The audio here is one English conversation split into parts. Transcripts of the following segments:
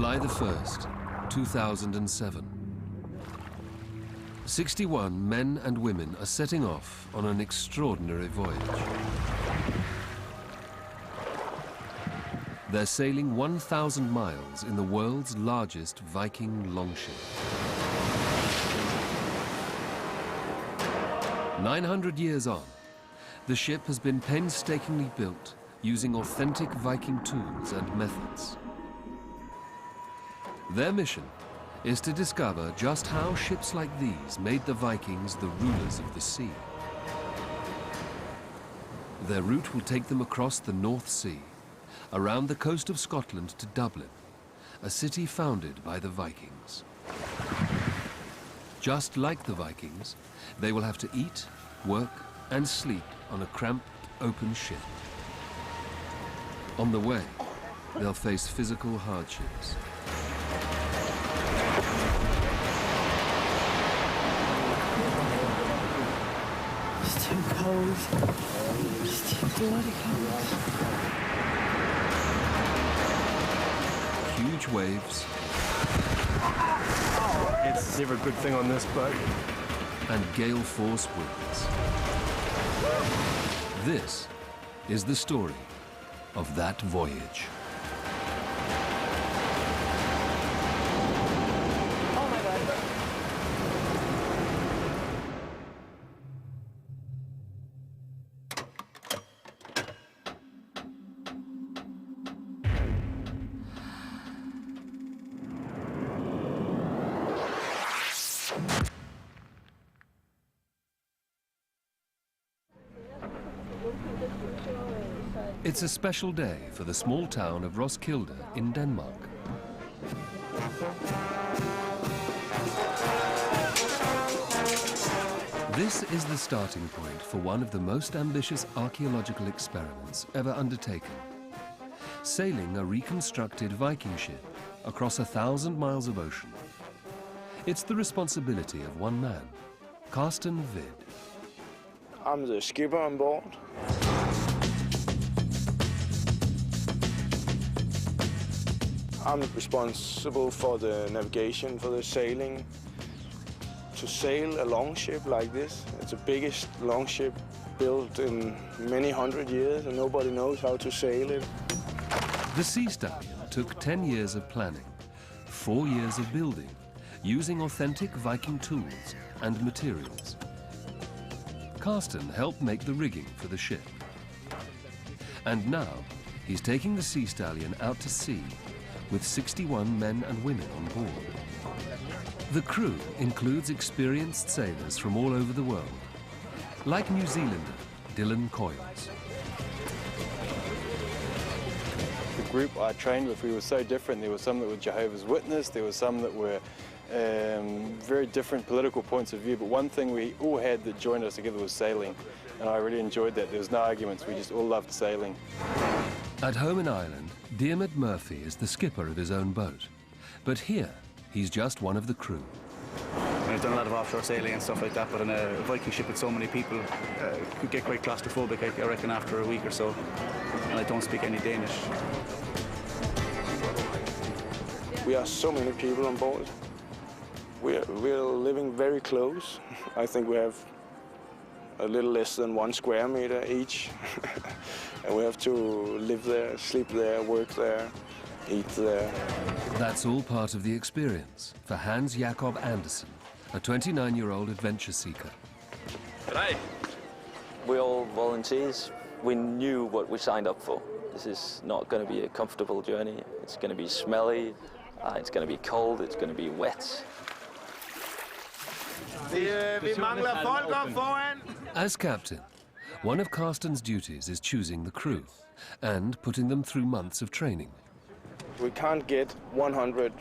July the 1st, 2007. 61 men and women are setting off on an extraordinary voyage. They're sailing 1,000 miles in the world's largest Viking longship. 900 years on, the ship has been painstakingly built using authentic Viking tools and methods. Their mission is to discover just how ships like these made the Vikings the rulers of the sea. Their route will take them across the North Sea, around the coast of Scotland to Dublin, a city founded by the Vikings. Just like the Vikings, they will have to eat, work, and sleep on a cramped, open ship. On the way, they'll face physical hardships. It's too cold. It's too bloody cold. Huge waves. It's never a good thing on this boat. And gale force winds. This is the story of that voyage. Oh my God. It's a special day for the small town of Roskilde in Denmark. This is the starting point for one of the most ambitious archaeological experiments ever undertaken. Sailing a reconstructed Viking ship across 1,000 miles of ocean. It's the responsibility of one man, Carsten Vid. I'm the skipper on board. I'm responsible for the navigation, for the sailing. To sail a longship like this, it's the biggest longship built in many hundred years, and nobody knows how to sail it. The Sea Stallion took 10 years of planning, 4 years of building, using authentic Viking tools and materials. Carsten helped make the rigging for the ship. And now, he's taking the Sea Stallion out to sea with 61 men and women on board. The crew includes experienced sailors from all over the world, like New Zealander Dylan Coyles. The group I trained with, we were so different. There were some that were Jehovah's Witness, there were some that were very different political points of view, but one thing we all had that joined us together was sailing, and I really enjoyed that. There was no arguments, we just all loved sailing. At home in Ireland, Diarmaid Murphy is the skipper of his own boat, but here he's just one of the crew. I've done a lot of offshore sailing and stuff like that, but in a Viking ship with so many people, could get quite claustrophobic, I reckon, after a week or so, and I don't speak any Danish. We are so many people on board. We're living very close. I think we have a little less than 1 square meter each. And we have to live there, sleep there, work there, eat there. That's all part of the experience for Hans Jakob Andersen, a 29-year-old adventure seeker. G'day. We're all volunteers. We knew what we signed up for. This is not going to be a comfortable journey. It's going to be smelly, it's going to be cold, it's going to be wet. As captain, one of Carsten's duties is choosing the crew and putting them through months of training. We can't get 100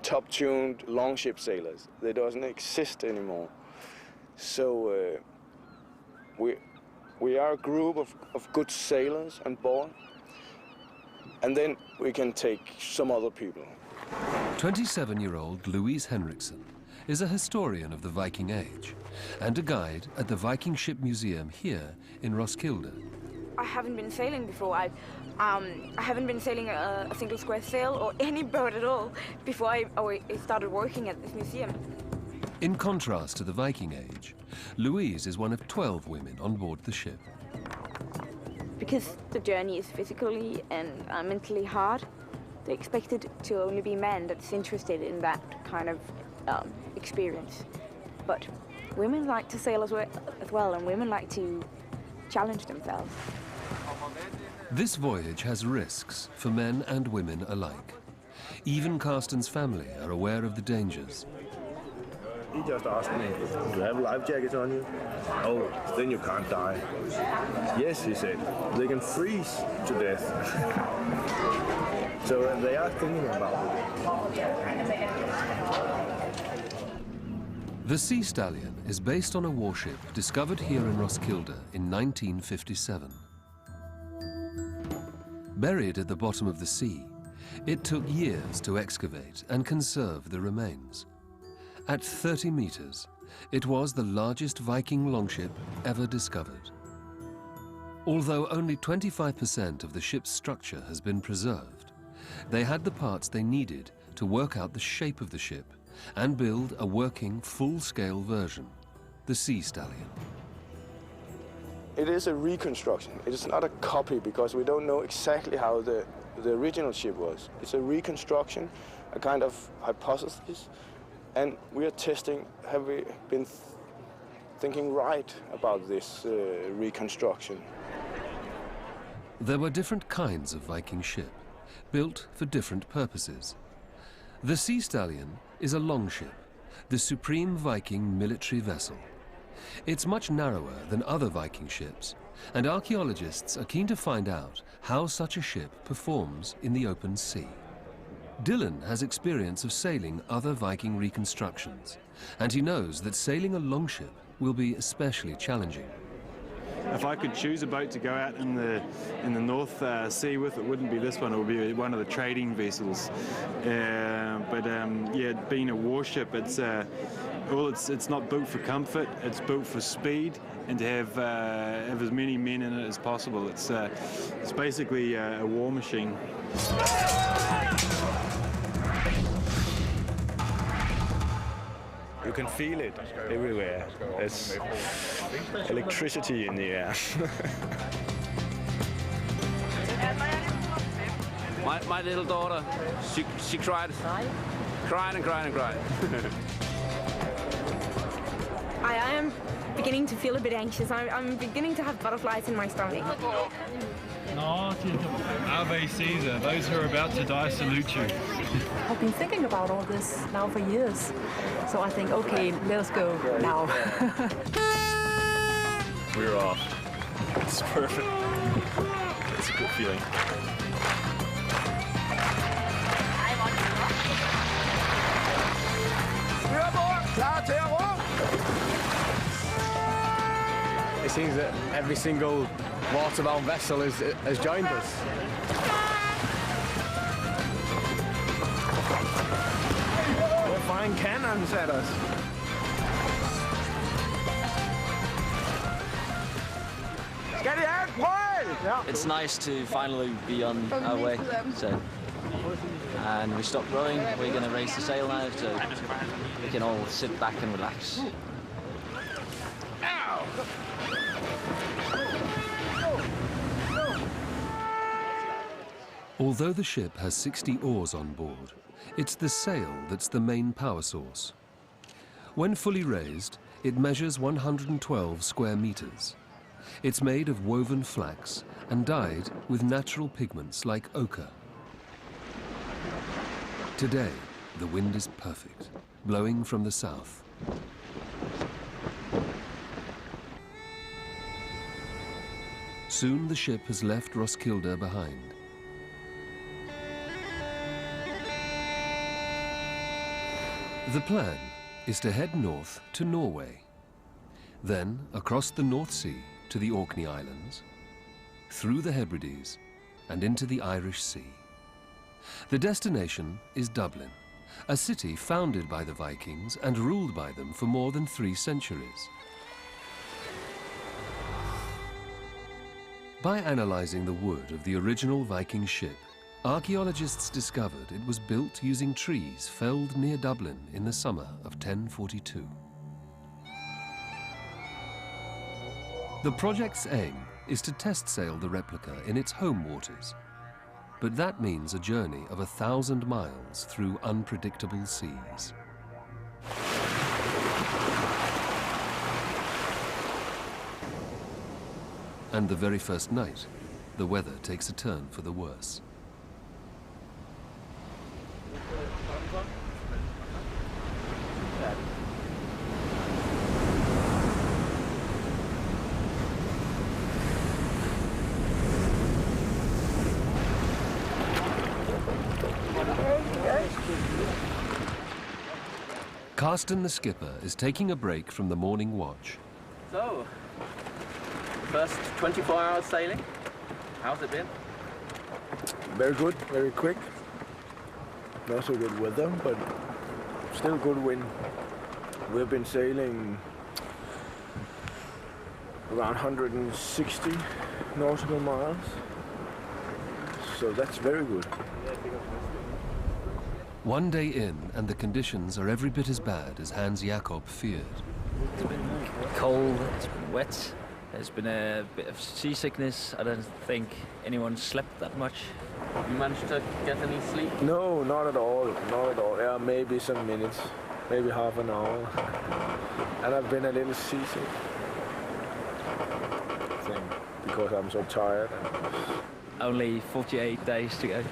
top-tuned longship sailors. They don't exist anymore. So we are a group of good sailors on board, and then we can take some other people. 27-year-old Louise Henriksen is a historian of the Viking Age and a guide at the Viking Ship Museum here in Roskilde. I haven't been sailing before. I haven't been sailing a single square sail or any boat at all before I started working at this museum. In contrast to the Viking Age, Louise is one of 12 women on board the ship. Because the journey is physically and mentally hard, they expected to only be men that's interested in that kind of experience. But women like to sail as well, and women like to challenge themselves. This voyage has risks for men and women alike. Even Carsten's family are aware of the dangers. He just asked me, do you have life jackets on you? Oh, then you can't die. Yes, he said, they can freeze to death. So they are thinking about it. The Sea Stallion is based on a warship discovered here in Roskilde in 1957. Buried at the bottom of the sea, it took years to excavate and conserve the remains. At 30 meters, it was the largest Viking longship ever discovered. Although only 25% of the ship's structure has been preserved, they had the parts they needed to work out the shape of the ship and build a working, full-scale version, the Sea Stallion. It is a reconstruction. It is not a copy because we don't know exactly how the original ship was. It's a reconstruction, a kind of hypothesis, and we are testing, have we been thinking right about this reconstruction? There were different kinds of Viking ship, built for different purposes. The Sea Stallion is a longship, the supreme Viking military vessel. It's much narrower than other Viking ships, and archaeologists are keen to find out how such a ship performs in the open sea. Dylan has experience of sailing other Viking reconstructions, and he knows that sailing a longship will be especially challenging. If I could choose a boat to go out in the North Sea with, it wouldn't be this one. It would be one of the trading vessels. Yeah, being a warship, it's not built for comfort. It's built for speed and to have as many men in it as possible. It's basically a war machine. You can feel it everywhere. There's electricity in the air. My little daughter, she cried, crying and crying and crying. I am beginning to feel a bit anxious. I'm beginning to have butterflies in my stomach. No, Ave Caesar, those who are about to die salute you. I've been thinking about all this now for years. So I think, okay, let's go now. We're off. It's perfect. It's a good feeling. It seems that every single waterbound vessel has joined us. We're firing cannons at us. It's nice to finally be on our way. So, and we stopped rowing. We're going to raise the sail now, so we can all sit back and relax. Although the ship has 60 oars on board, it's the sail that's the main power source. When fully raised, it measures 112 square meters. It's made of woven flax and dyed with natural pigments like ochre. Today, the wind is perfect, blowing from the south. Soon the ship has left Roskilde behind. The plan is to head north to Norway, then across the North Sea to the Orkney Islands, through the Hebrides and into the Irish Sea. The destination is Dublin, a city founded by the Vikings and ruled by them for more than 3 centuries. By analyzing the wood of the original Viking ship, archaeologists discovered it was built using trees felled near Dublin in the summer of 1042. The project's aim is to test sail the replica in its home waters, but that means a journey of 1,000 miles through unpredictable seas. And the very first night, the weather takes a turn for the worse. Carsten the skipper is taking a break from the morning watch. So, first 24 hours sailing, how's it been? Very good, very quick. Not so good weather, but still good wind. We've been sailing around 160 nautical miles, so that's very good. One day in, and the conditions are every bit as bad as Hans Jakob feared. It's been cold, it's been wet, there's been a bit of seasickness. I don't think anyone slept that much. You managed to get any sleep? No, not at all, not at all. Yeah, maybe some minutes, maybe half an hour. And I've been a little seasick, I think, because I'm so tired. Only 48 days to go.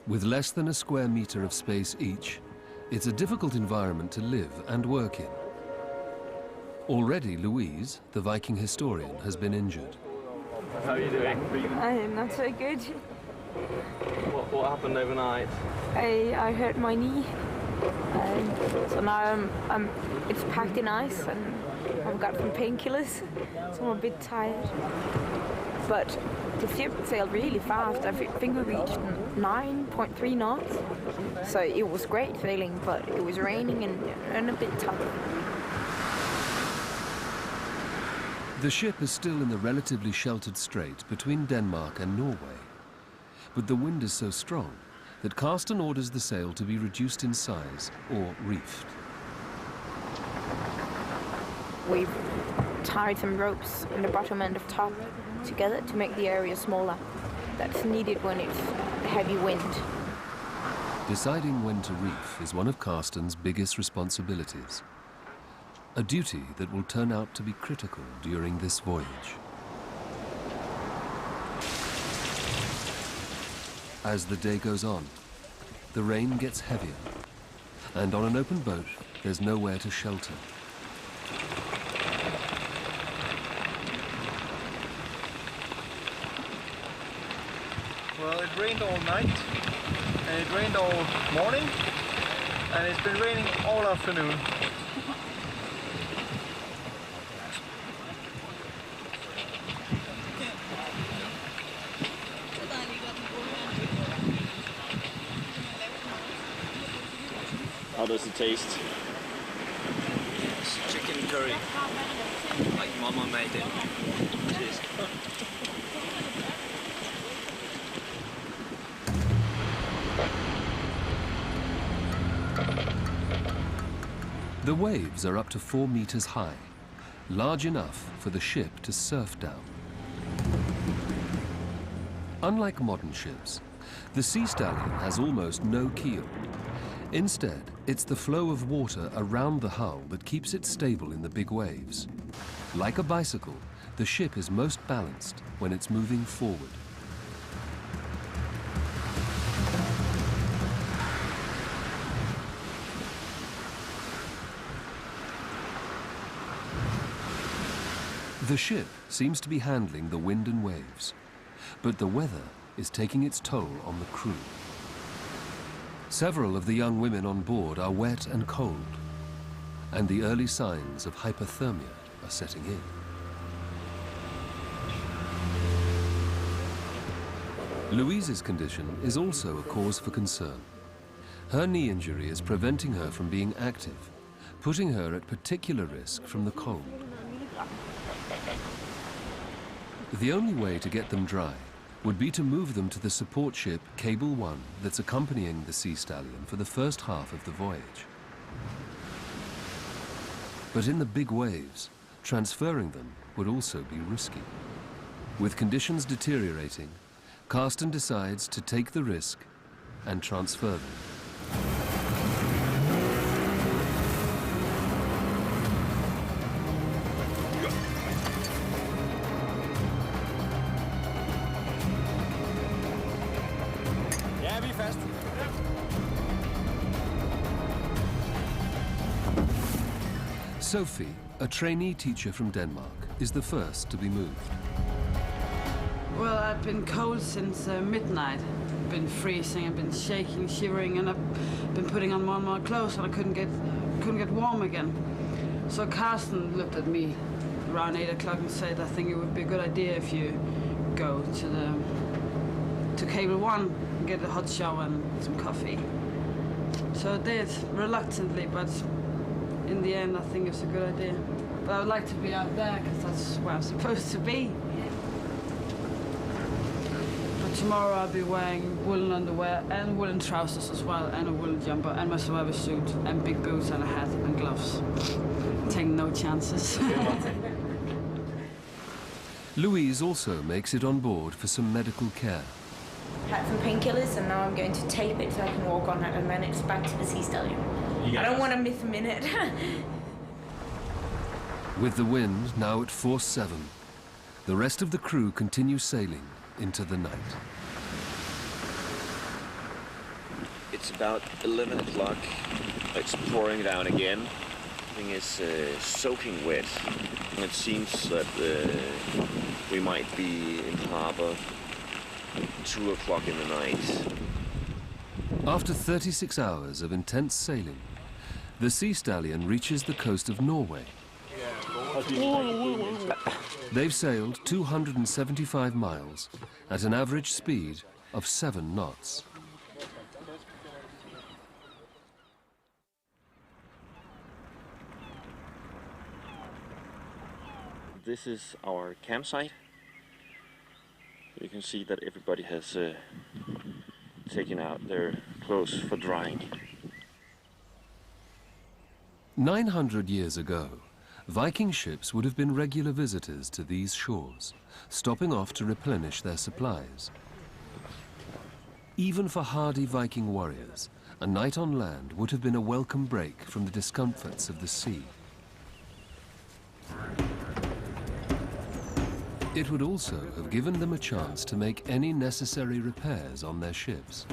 With less than a square meter of space each, it's a difficult environment to live and work in. Already Louise, the Viking historian, has been injured. How are you doing? I am not so good. What happened overnight? I hurt my knee. So now it's packed in ice and I've got some painkillers, so I'm a bit tired. But the ship sailed really fast. I think we reached 9.3 knots. So it was great sailing, but it was raining and a bit tough. The ship is still in the relatively sheltered strait between Denmark and Norway. But the wind is so strong that Carsten orders the sail to be reduced in size or reefed. We've tied some ropes in the bottom and the top together to make the area smaller. That's needed when it's heavy wind. Deciding when to reef is one of Carsten's biggest responsibilities. A duty that will turn out to be critical during this voyage. As the day goes on, the rain gets heavier, and on an open boat, there's nowhere to shelter. Well, it rained all night, and it rained all morning, and it's been raining all afternoon. How does it taste? It's chicken curry, like Mama made it. Cheers. The waves are up to 4 meters high, large enough for the ship to surf down. Unlike modern ships, the Sea Stallion has almost no keel. Instead, it's the flow of water around the hull that keeps it stable in the big waves. Like a bicycle, the ship is most balanced when it's moving forward. The ship seems to be handling the wind and waves, but the weather is taking its toll on the crew. Several of the young women on board are wet and cold, and the early signs of hypothermia are setting in. Louise's condition is also a cause for concern. Her knee injury is preventing her from being active, putting her at particular risk from the cold. The only way to get them dry would be to move them to the support ship Cable 1 that's accompanying the Sea Stallion for the first half of the voyage. But in the big waves, transferring them would also be risky. With conditions deteriorating, Karsten decides to take the risk and transfer them. Sophie, a trainee teacher from Denmark, is the first to be moved. Well, I've been cold since midnight. I've been freezing, I've been shaking, shivering, and I've been putting on more and more clothes, and I couldn't get warm again. So Karsten looked at me around 8 o'clock and said, "I think it would be a good idea if you go to Cable 1 and get a hot shower and some coffee." So I did, reluctantly, but in the end, I think it's a good idea. But I would like to be out there because that's where I'm supposed to be. But tomorrow I'll be wearing woolen underwear and woolen trousers as well, and a woolen jumper, and my survival suit, and big boots, and a hat, and gloves. Taking no chances. Louise also makes it on board for some medical care. Had some painkillers, and now I'm going to tape it so I can walk on it, and then it's back to the Sea Stallion. I don't want to miss a minute. With the wind now at force 7, the rest of the crew continue sailing into the night. It's about 11 o'clock. It's pouring down again. Everything is soaking wet. And it seems that we might be in harbor 2 o'clock in the night. After 36 hours of intense sailing, the Sea Stallion reaches the coast of Norway. They've sailed 275 miles at an average speed of 7 knots. This is our campsite. You can see that everybody has taken out their clothes for drying. 900 years ago, Viking ships would have been regular visitors to these shores, stopping off to replenish their supplies. Even for hardy Viking warriors, a night on land would have been a welcome break from the discomforts of the sea. It would also have given them a chance to make any necessary repairs on their ships.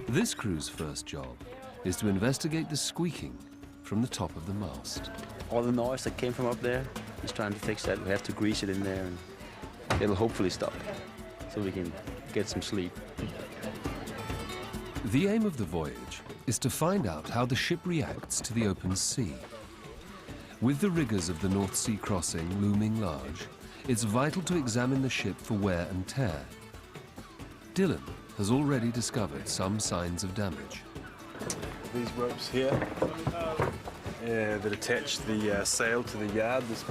This crew's first job is to investigate the squeaking from the top of the mast. All the noise that came from up there, he's trying to fix that. We have to grease it in there and it'll hopefully stop so we can get some sleep. The aim of the voyage is to find out how the ship reacts to the open sea. With the rigours of the North Sea crossing looming large, it's vital to examine the ship for wear and tear. Dylan has already discovered some signs of damage. These ropes here that attach the sail to the yard, this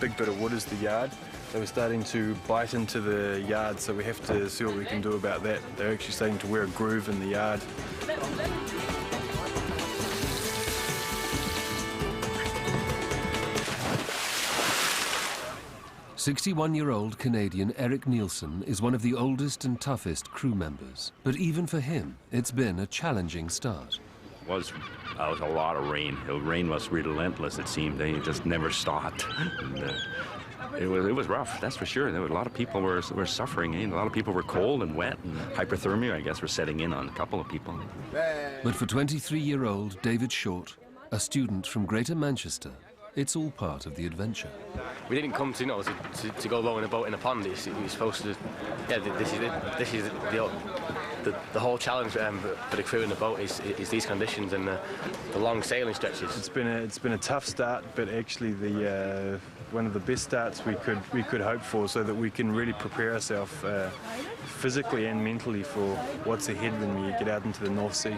big bit of wood is the yard. They were starting to bite into the yard, so we have to see what we can do about that. They're actually starting to wear a groove in the yard. 61-year-old Canadian Eric Nielsen is one of the oldest and toughest crew members. But even for him, it's been a challenging start. It was a lot of rain. The rain was relentless, it seemed. They just never stopped. And, it was rough, that's for sure. There were a lot of people were suffering. A lot of people were cold and wet, and hypothermia, I guess, was setting in on a couple of people. But for 23-year-old David Short, a student from Greater Manchester, it's all part of the adventure. We didn't come to, to go low in a boat in a pond. We're supposed to, this is the whole challenge for the crew in the boat is these conditions and the long sailing stretches. It's been a tough start, but actually one of the best starts we could hope for, so that we can really prepare ourselves physically and mentally for what's ahead when we get out into the North Sea.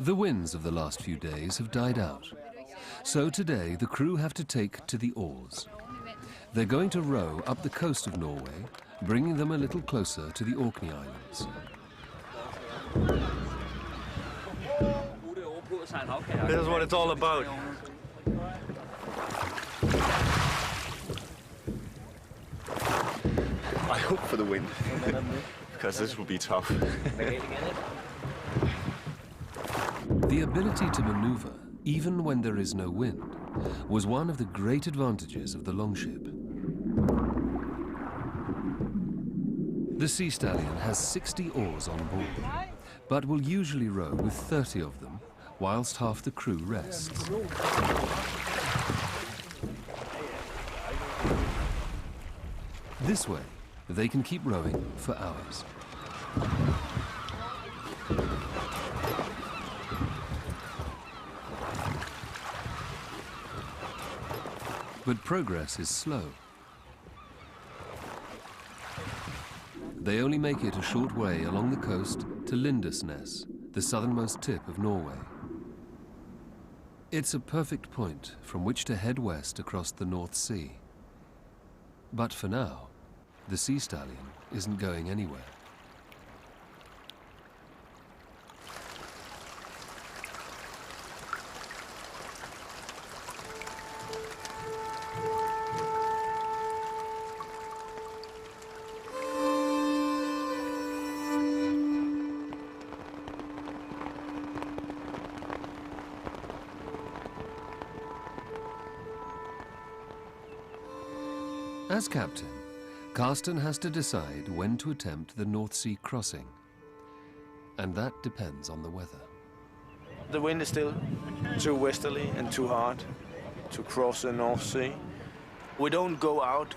The winds of the last few days have died out. So today the crew have to take to the oars. They're going to row up the coast of Norway, bringing them a little closer to the Orkney Islands. This is what it's all about. I hope for the wind, because this will be tough. The ability to maneuver, even when there is no wind, was one of the great advantages of the longship. The Sea Stallion has 60 oars on board, but will usually row with 30 of them, whilst half the crew rests. This way, they can keep rowing for hours. But progress is slow. They only make it a short way along the coast to Lindesnes, the southernmost tip of Norway. It's a perfect point from which to head west across the North Sea. But for now, the Sea Stallion isn't going anywhere. As captain, Carsten has to decide when to attempt the North Sea crossing, and that depends on the weather. The wind is still too westerly and too hard to cross the North Sea. We don't go out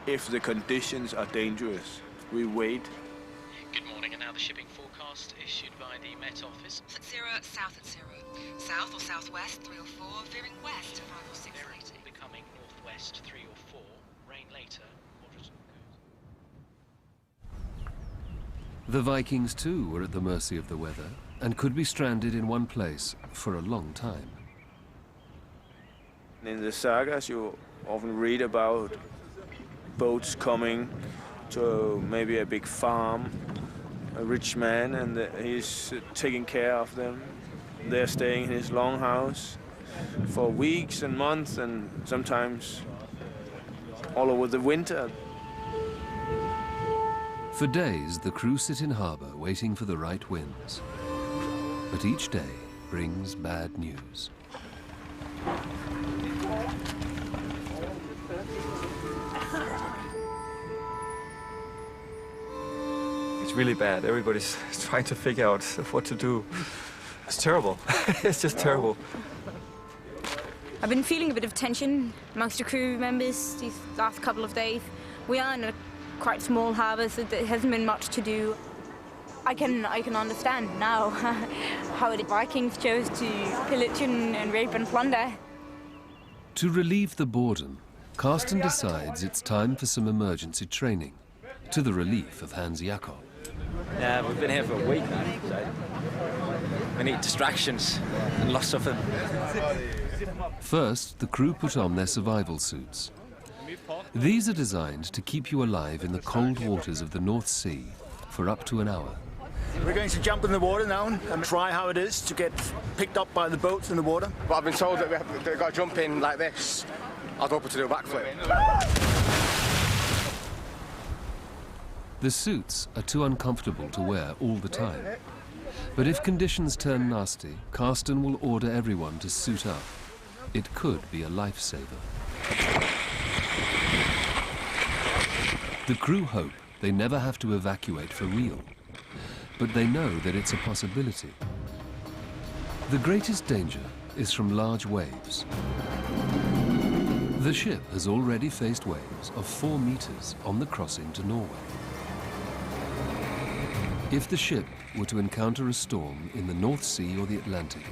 if the conditions are dangerous. We wait. Good morning, and now the shipping forecast issued by the Met Office. At 0, south at 0. South or southwest, 3 or 4, veering west, 5 or 6 later. Becoming northwest, 3 or 4, rain later, moderate and good. The Vikings too were at the mercy of the weather and could be stranded in one place for a long time. In the sagas you often read about boats coming to maybe a big farm, a rich man, and he's taking care of them. They're staying in his longhouse for weeks and months, and sometimes all over the winter. For days, the crew sit in harbour waiting for the right winds. But each day brings bad news. It's really bad. Everybody's trying to figure out what to do. It's terrible. It's just terrible. I've been feeling a bit of tension amongst the crew members these last couple of days. We are in a quite small harbour, so there hasn't been much to do. I can understand now how the Vikings chose to pillage and rape and plunder. To relieve the boredom, Carsten decides it's time for some emergency training, to the relief of Hans Jakob. Yeah, we've been here for a week now, so we need distractions, and lots of them. First, the crew put on their survival suits. These are designed to keep you alive in the cold waters of the North Sea for up to an hour. We're going to jump in the water now and try how it is to get picked up by the boats in the water. But I've been told that they've got to jump in like this. I'd hope to do a backflip. The suits are too uncomfortable to wear all the time. But if conditions turn nasty, Carsten will order everyone to suit up. It could be a lifesaver. The crew hope they never have to evacuate for real, but they know that it's a possibility. The greatest danger is from large waves. The ship has already faced waves of 4 meters on the crossing to Norway. If the ship were to encounter a storm in the North Sea or the Atlantic,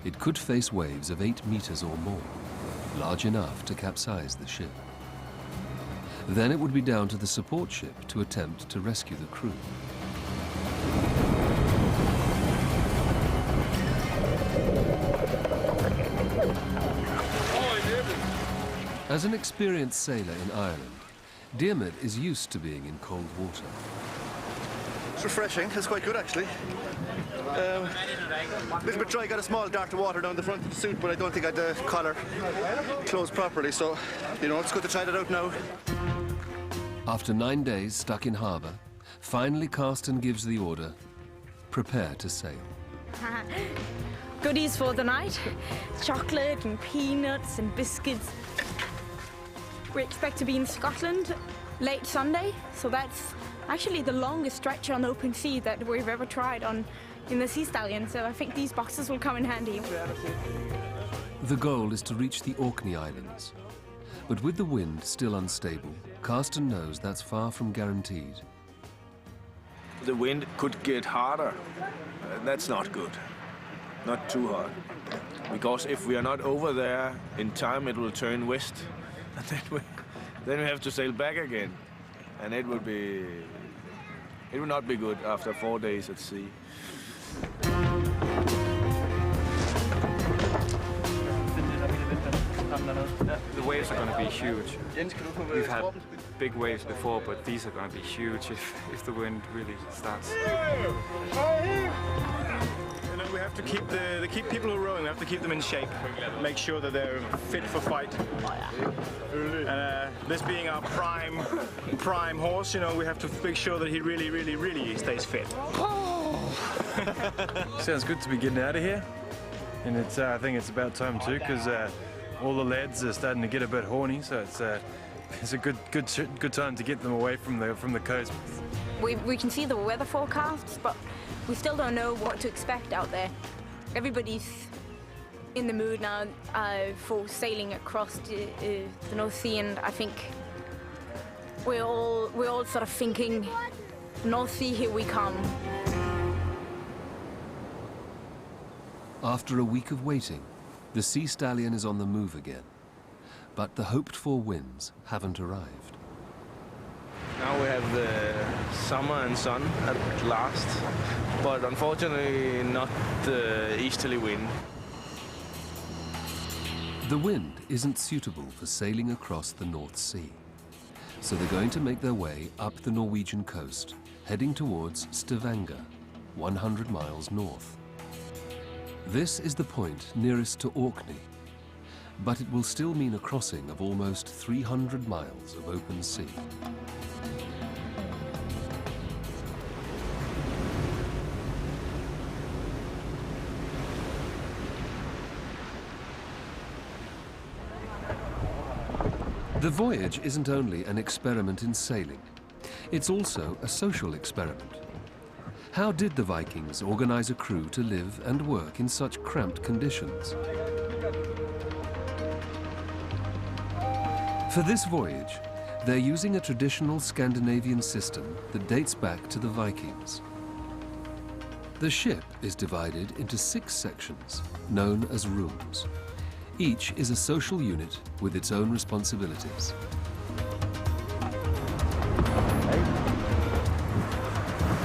it could face waves of 8 meters or more, large enough to capsize the ship. Then it would be down to the support ship to attempt to rescue the crew. As an experienced sailor in Ireland, Diarmuid is used to being in cold water. It's refreshing. It's quite good, actually. A little bit dry. Got a small dart of water down the front of the suit, but I don't think I had the collar closed properly. So, you know, it's good to try that out now. After 9 days stuck in harbour, finally Karsten gives the order, prepare to sail. Goodies for the night. Chocolate and peanuts and biscuits. We expect to be in Scotland late Sunday, so that's actually the longest stretch on open sea that we've ever tried on in the Sea Stallion, so I think these boxes will come in handy. The goal is to reach the Orkney Islands. But with the wind still unstable, Karsten knows that's far from guaranteed. The wind could get harder. That's not good. Not too hard. Because if we are not over there in time, it will turn west. And then we have to sail back again. And it will not be good after 4 days at sea. The waves are going to be huge. We've had big waves before, but these are going to be huge if the wind really starts. You know, we have to keep people who are rowing. We have to keep them in shape. Make sure that they're fit for fight. And this being our prime horse, you know, we have to make sure that he really stays fit. Sounds good to be getting out of here, and it's I think it's about time too, because all the lads are starting to get a bit horny, so it's a good time to get them away from the coast. We can see the weather forecasts, but we still don't know what to expect out there. Everybody's in the mood now for sailing across the North Sea, and I think we're all sort of thinking, North Sea, here we come. After a week of waiting, the Sea Stallion is on the move again. But the hoped-for winds haven't arrived. Now we have the summer and sun at last, but unfortunately not the easterly wind. The wind isn't suitable for sailing across the North Sea. So they're going to make their way up the Norwegian coast, heading towards Stavanger, 100 miles north. This is the point nearest to Orkney, but it will still mean a crossing of almost 300 miles of open sea. The voyage isn't only an experiment in sailing, it's also a social experiment. How did the Vikings organize a crew to live and work in such cramped conditions? For this voyage, they're using a traditional Scandinavian system that dates back to the Vikings. The ship is divided into 6 sections, known as rooms. Each is a social unit with its own responsibilities.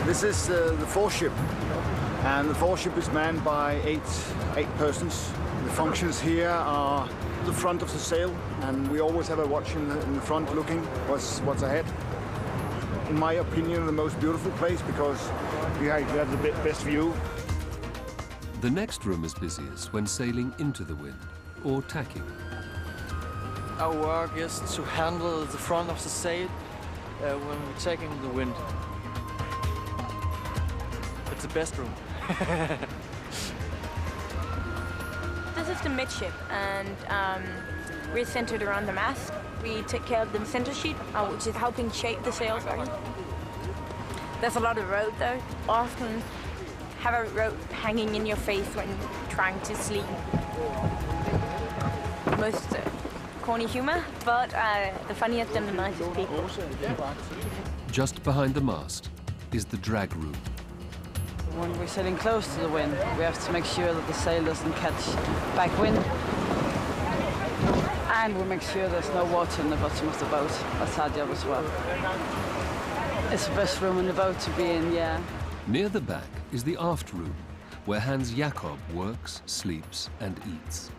This is the foreship, and the foreship is manned by eight persons. The functions here are the front of the sail, and we always have a watch in the front looking what's ahead. In my opinion, the most beautiful place because you have the best view. The next room is busiest when sailing into the wind or tacking. Our work is to handle the front of the sail when we're taking the wind. It's the best room. This is the midship, and we're centered around the mast. We take care of the center sheet, which is helping shape the sails. There's a lot of rope, though. Often have a rope hanging in your face when trying to sleep. Most corny humor, but the funniest and the nicest people. Just behind the mast is the drag room. When we're sailing close to the wind, we have to make sure that the sail doesn't catch backwind. And we make sure there's no water in the bottom of the boat. That's our job as well. It's the best room in the boat to be in, yeah. Near the back is the aft room, where Hans Jakob works, sleeps and eats.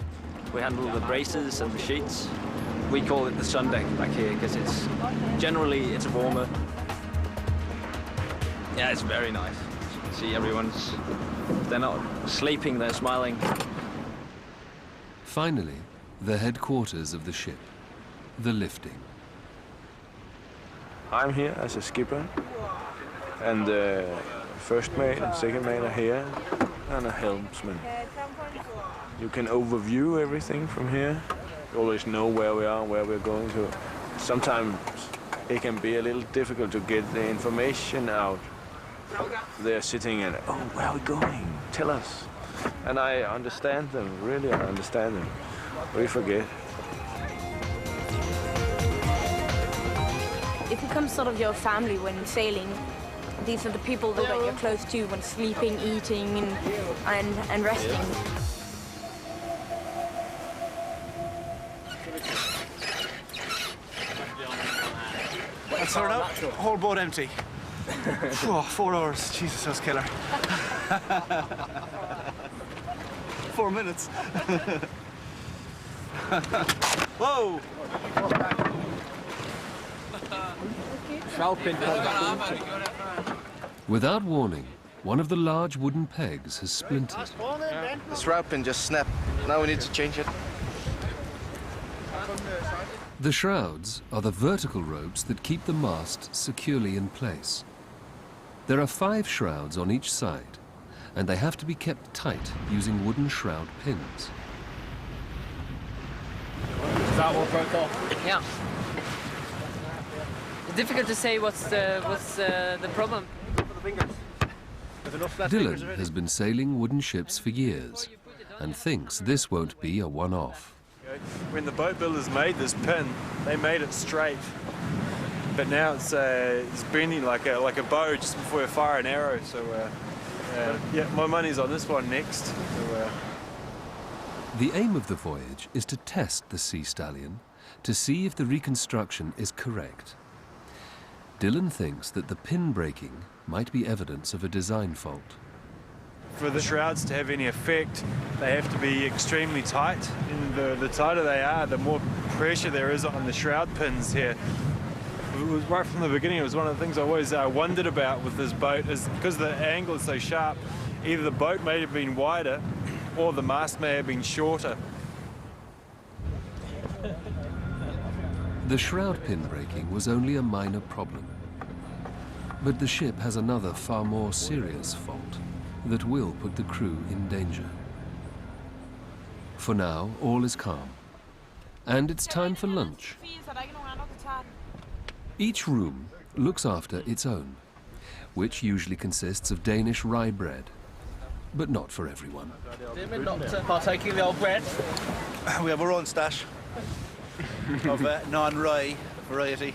We handle the braces and the sheets. We call it the sun deck back here because it's generally warmer. Yeah, it's very nice. As you can see, they're not sleeping, they're smiling. Finally, the headquarters of the ship, the lifting. I'm here as a skipper, and the first mate and second mate are here, and a helmsman. You can overview everything from here. You always know where we are, where we're going to. Sometimes it can be a little difficult to get the information out. They're sitting and, oh, where are we going? Tell us. And I understand them, really, I understand them. We forget. It becomes sort of your family when sailing. These are the people that you're close to when sleeping, eating, and resting. Let's turn out. Whole boat empty. 4 hours. Jesus, that was killer. 4 minutes. Whoa! Without warning, one of the large wooden pegs has splintered. The shroud pin just snapped. Now we need to change it. The shrouds are the vertical ropes that keep the mast securely in place. There are 5 shrouds on each side, and they have to be kept tight using wooden shroud pins. Is that what broke off? Yeah. Difficult to say what's the problem. Dylan has been sailing wooden ships for years and thinks this won't be a one-off. When the boat builders made this pin, they made it straight, but now it's bending like a bow just before you fire an arrow. So yeah, my money's on this one next. So, The aim of the voyage is to test the Sea Stallion to see if the reconstruction is correct. Dylan thinks that the pin breaking might be evidence of a design fault. For the shrouds to have any effect, they have to be extremely tight. And the tighter they are, the more pressure there is on the shroud pins here. It was right from the beginning, it was one of the things I always wondered about with this boat, is because the angle is so sharp, either the boat may have been wider or the mast may have been shorter. The shroud pin breaking was only a minor problem. But the ship has another far more serious fault that will put the crew in danger. For now, all is calm. And it's time for lunch. Each room looks after its own, which usually consists of Danish rye bread. But not for everyone. Not partaking of the old bread. We have our own stash of non-rye variety.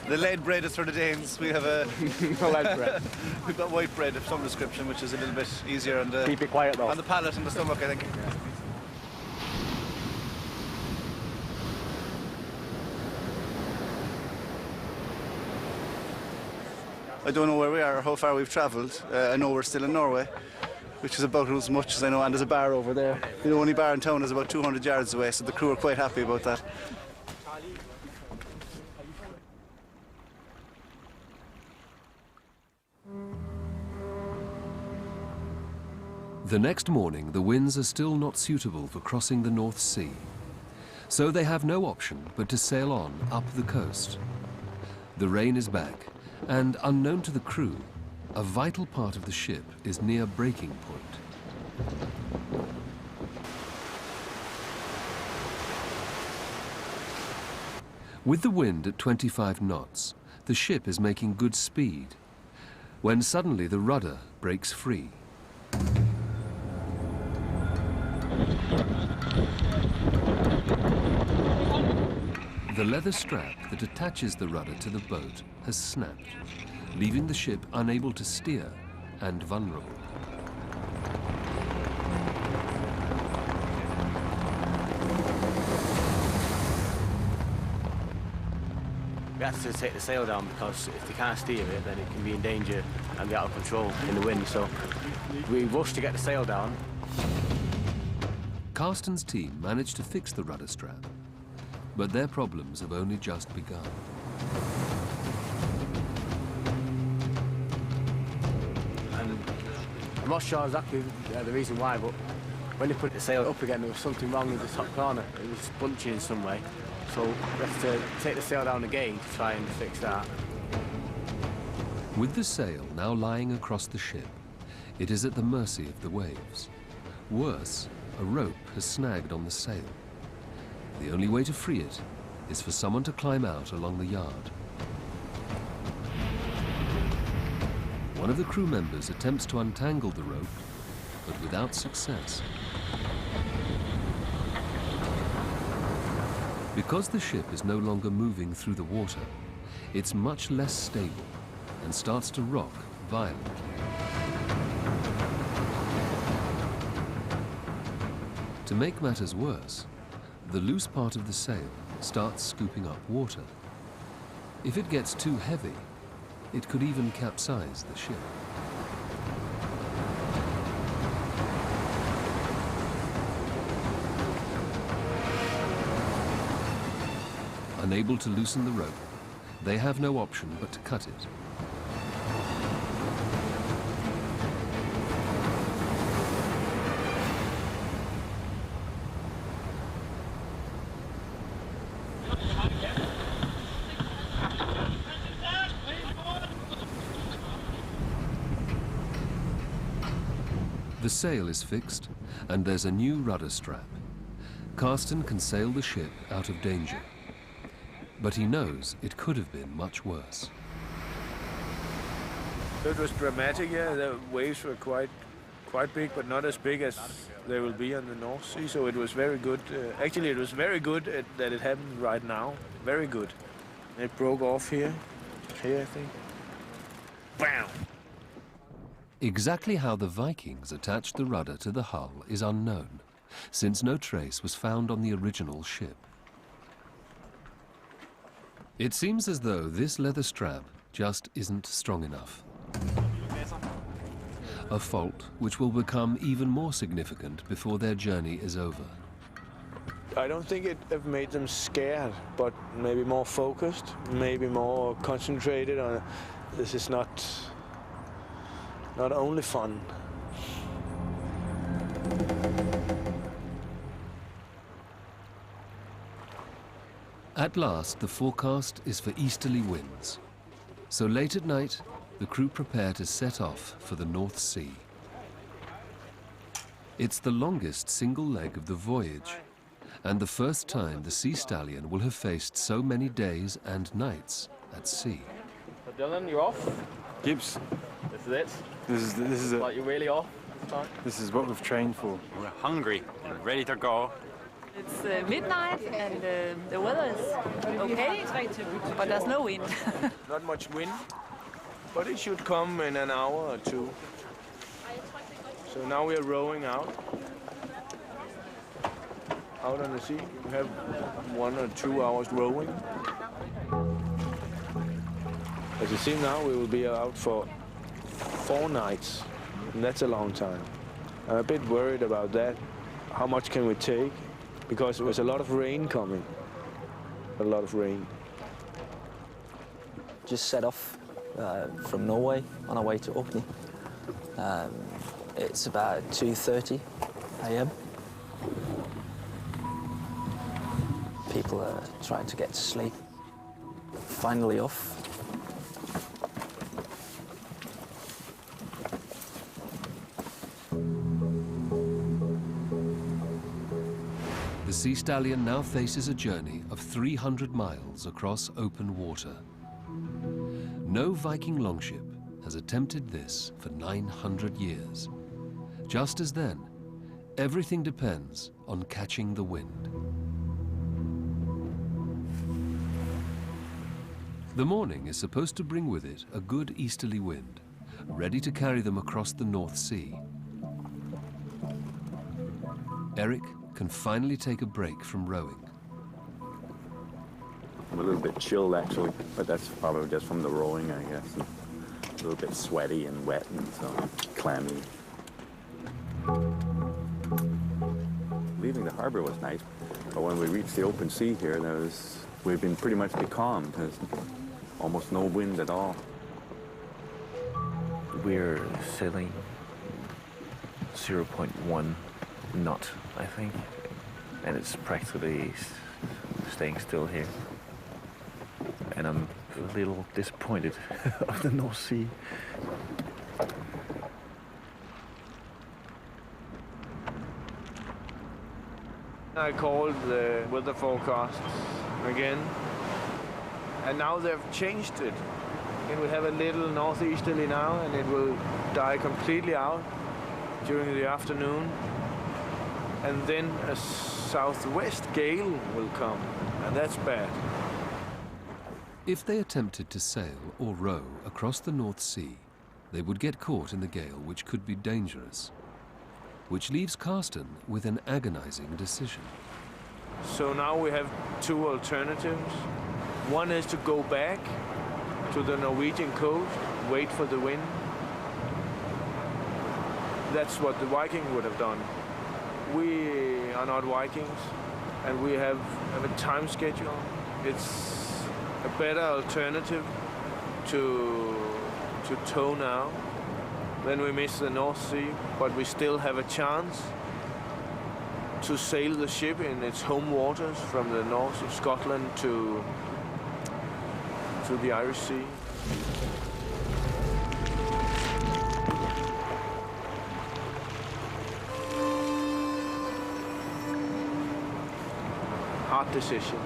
The lead bread is for the Danes. We have lead bread. We've got white bread of some description, which is a little bit easier on the keep it quiet though. On the palate and the stomach, I think. I don't know where we are or how far we've travelled. I know we're still in Norway, which is about as much as I know, and there's a bar over there. The only bar in town is about 200 yards away, so the crew are quite happy about that. The next morning, the winds are still not suitable for crossing the North Sea. So they have no option but to sail on up the coast. The rain is back, and unknown to the crew, a vital part of the ship is near breaking point. With the wind at 25 knots, the ship is making good speed, when suddenly the rudder breaks free. The leather strap that attaches the rudder to the boat has snapped, leaving the ship unable to steer and vulnerable. We had to take the sail down because if they can't steer it, then it can be in danger and be out of control in the wind. So we rushed to get the sail down. Carsten's team managed to fix the rudder strap, But their problems have only just begun. And I'm not sure exactly the reason why, but when they put the sail up again, there was something wrong with the top corner. It was bunching in some way. So we have to take the sail down again to try and fix that. With the sail now lying across the ship, it is at the mercy of the waves. Worse, a rope has snagged on the sail. The only way to free it is for someone to climb out along the yard. One of the crew members attempts to untangle the rope, but without success. Because the ship is no longer moving through the water, it's much less stable and starts to rock violently. To make matters worse, the loose part of the sail starts scooping up water. If it gets too heavy, it could even capsize the ship. Unable to loosen the rope, they have no option but to cut it. The sail is fixed, and there's a new rudder strap. Carsten can sail the ship out of danger. But he knows it could have been much worse. So it was dramatic, yeah. The waves were quite big, but not as big as they will be on the North Sea. So it was very good. Actually, it was very good that it happened right now. Very good. It broke off here, I think. Bam! Exactly how the Vikings attached the rudder to the hull is unknown, since no trace was found on the original ship. It seems as though this leather strap just isn't strong enough. A fault which will become even more significant before their journey is over. I don't think it have made them scared, but maybe more focused, maybe more concentrated on this is not only fun. At last, the forecast is for easterly winds. So late at night, the crew prepare to set off for the North Sea. It's the longest single leg of the voyage, and the first time the Sea Stallion will have faced so many days and nights at sea. So Dylan, you're off? Gibbs. This is it? This is it. Like, you're really off this time? This is what we've trained for. We're hungry and ready to go. It's midnight and the weather is okay, but there's no wind. Not much wind, but it should come in an hour or two. So now we are rowing out on the sea. We have 1 or 2 hours rowing. As you see now, we will be out for 4 nights, and that's a long time. I'm a bit worried about that. How much can we take? Because there was a lot of rain coming. A lot of rain. Just set off from Norway on our way to Orkney. It's about 2:30 a.m. People are trying to get to sleep. Finally off. The Sea Stallion now faces a journey of 300 miles across open water. No Viking longship has attempted this for 900 years. Just as then, everything depends on catching the wind. The morning is supposed to bring with it a good easterly wind, ready to carry them across the North Sea. Eric can finally take a break from rowing. I'm a little bit chilled actually, but that's probably just from the rowing, I guess. And a little bit sweaty and wet and so clammy. Leaving the harbor was nice. But when we reached the open sea here, we've been pretty much becalmed. There's almost no wind at all. We're sailing 0.1 knot, I think, and it's practically staying still here. And I'm a little disappointed of the North Sea. I called the weather forecast again, and now they've changed it. And we have a little northeasterly now, and it will die completely out during the afternoon. And then a southwest gale will come, and that's bad. If they attempted to sail or row across the North Sea, they would get caught in the gale, which could be dangerous. Which leaves Carsten with an agonizing decision. So now we have two alternatives. One is to go back to the Norwegian coast, wait for the wind. That's what the Viking would have done. We are not Vikings, and we have a time schedule. It's a better alternative to tow now. Then we miss the North Sea, but we still have a chance to sail the ship in its home waters from the north of Scotland to the Irish Sea. Hard decision.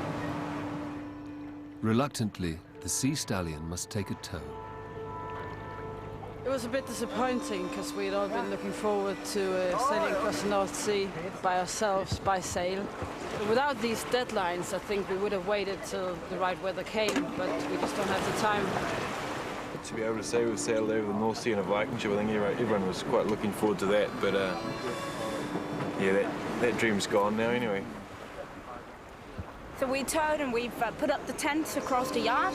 Reluctantly, the Sea Stallion must take a tow. It was a bit disappointing because we had all been looking forward to sailing across the North Sea by ourselves, by sail. Without these deadlines, I think we would have waited till the right weather came, but we just don't have the time. To be able to say we've sailed over the North Sea in a Viking ship, I think everyone was quite looking forward to that, but yeah, that dream's gone now anyway. So we towed and we've put up the tents across the yard.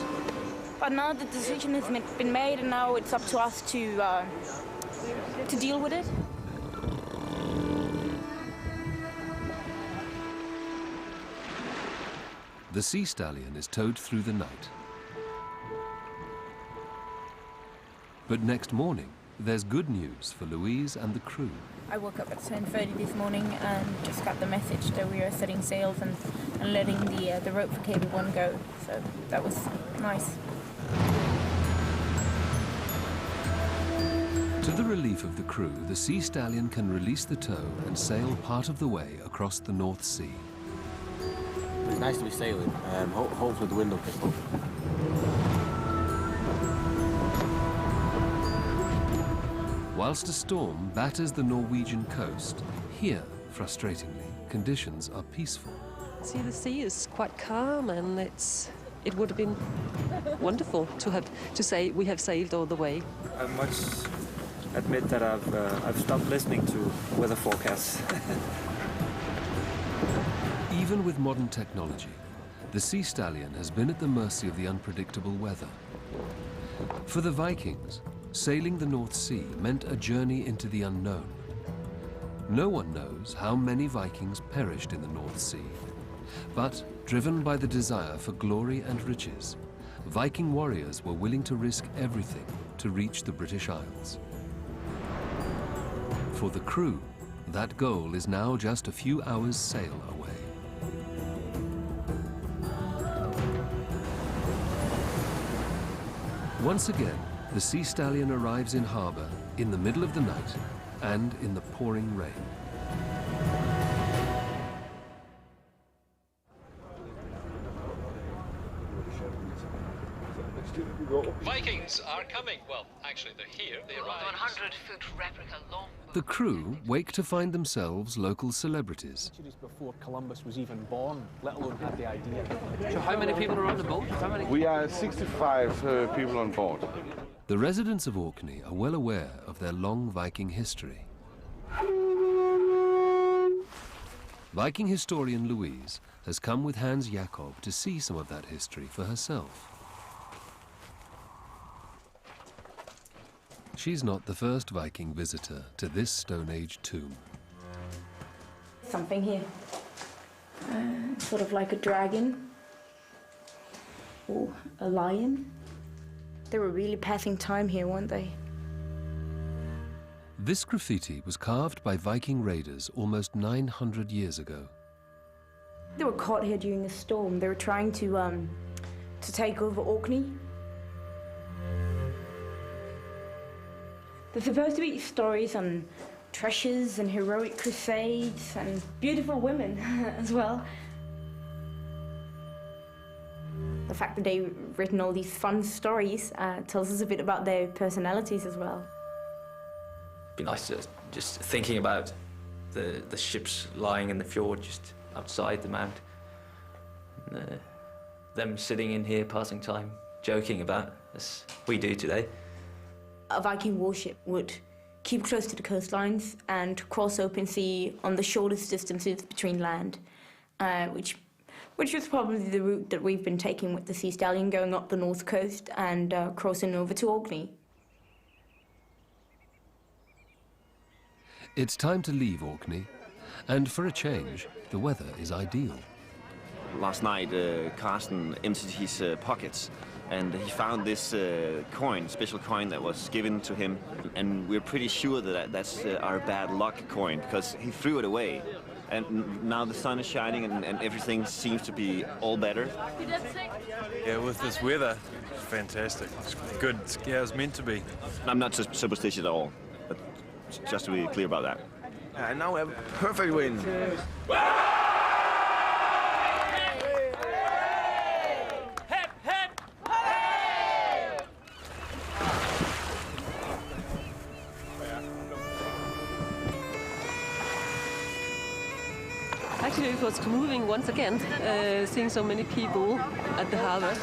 But now the decision has been made, and now it's up to us to deal with it. The Sea Stallion is towed through the night. But next morning, there's good news for Louise and the crew. I woke up at 10:30 this morning and just got the message that we are setting sails and letting the rope for cable 1 go. So that was nice. To the relief of the crew, the Sea Stallion can release the tow and sail part of the way across the North Sea. It's nice to be sailing. Hopefully the wind will pick up. Whilst a storm batters the Norwegian coast, here, frustratingly, conditions are peaceful. See, the sea is quite calm, and it would have been wonderful to say we have sailed all the way. I must admit that I've stopped listening to weather forecasts. Even with modern technology, the Sea Stallion has been at the mercy of the unpredictable weather. For the Vikings, sailing the North Sea meant a journey into the unknown. No one knows how many Vikings perished in the North Sea, but driven by the desire for glory and riches, Viking warriors were willing to risk everything to reach the British Isles. For the crew, that goal is now just a few hours' sail away. Once again, the Sea Stallion arrives in harbour in the middle of the night and in the pouring rain. Vikings are coming. Well, actually, they're here. They arrived. 100-foot replica long. The crew wake to find themselves local celebrities. Before Columbus was even born, let alone had the idea. So how many people are on the boat? We are 65 people on board. The residents of Orkney are well aware of their long Viking history. Viking historian Louise has come with Hans Jakob to see some of that history for herself. She's not the first Viking visitor to this Stone Age tomb. Something here. sort of like a dragon or a lion. They were really passing time here, weren't they? This graffiti was carved by Viking raiders almost 900 years ago. They were caught here during a storm. They were trying to take over Orkney. There's supposed to be stories on treasures and heroic crusades and beautiful women as well. The fact that they've written all these fun stories tells us a bit about their personalities as well. Be nice to just thinking about the ships lying in the fjord just outside the mount. And, them sitting in here passing time, joking about, as we do today. A Viking warship would keep close to the coastlines and cross open sea on the shortest distances between land, which was probably the route that we've been taking with the Sea Stallion, going up the north coast and crossing over to Orkney. It's time to leave Orkney, and for a change, the weather is ideal. Last night, Carsten emptied his pockets, and he found this coin, special coin that was given to him, and we're pretty sure that that's our bad luck coin, because he threw it away. And now the sun is shining, and everything seems to be all better. Yeah, with this weather, it's fantastic. It's good. Yeah, it's meant to be. I'm not superstitious at all, but just to be clear about that. And now we have perfect wind. Actually, it was moving once again, seeing so many people at the harbor.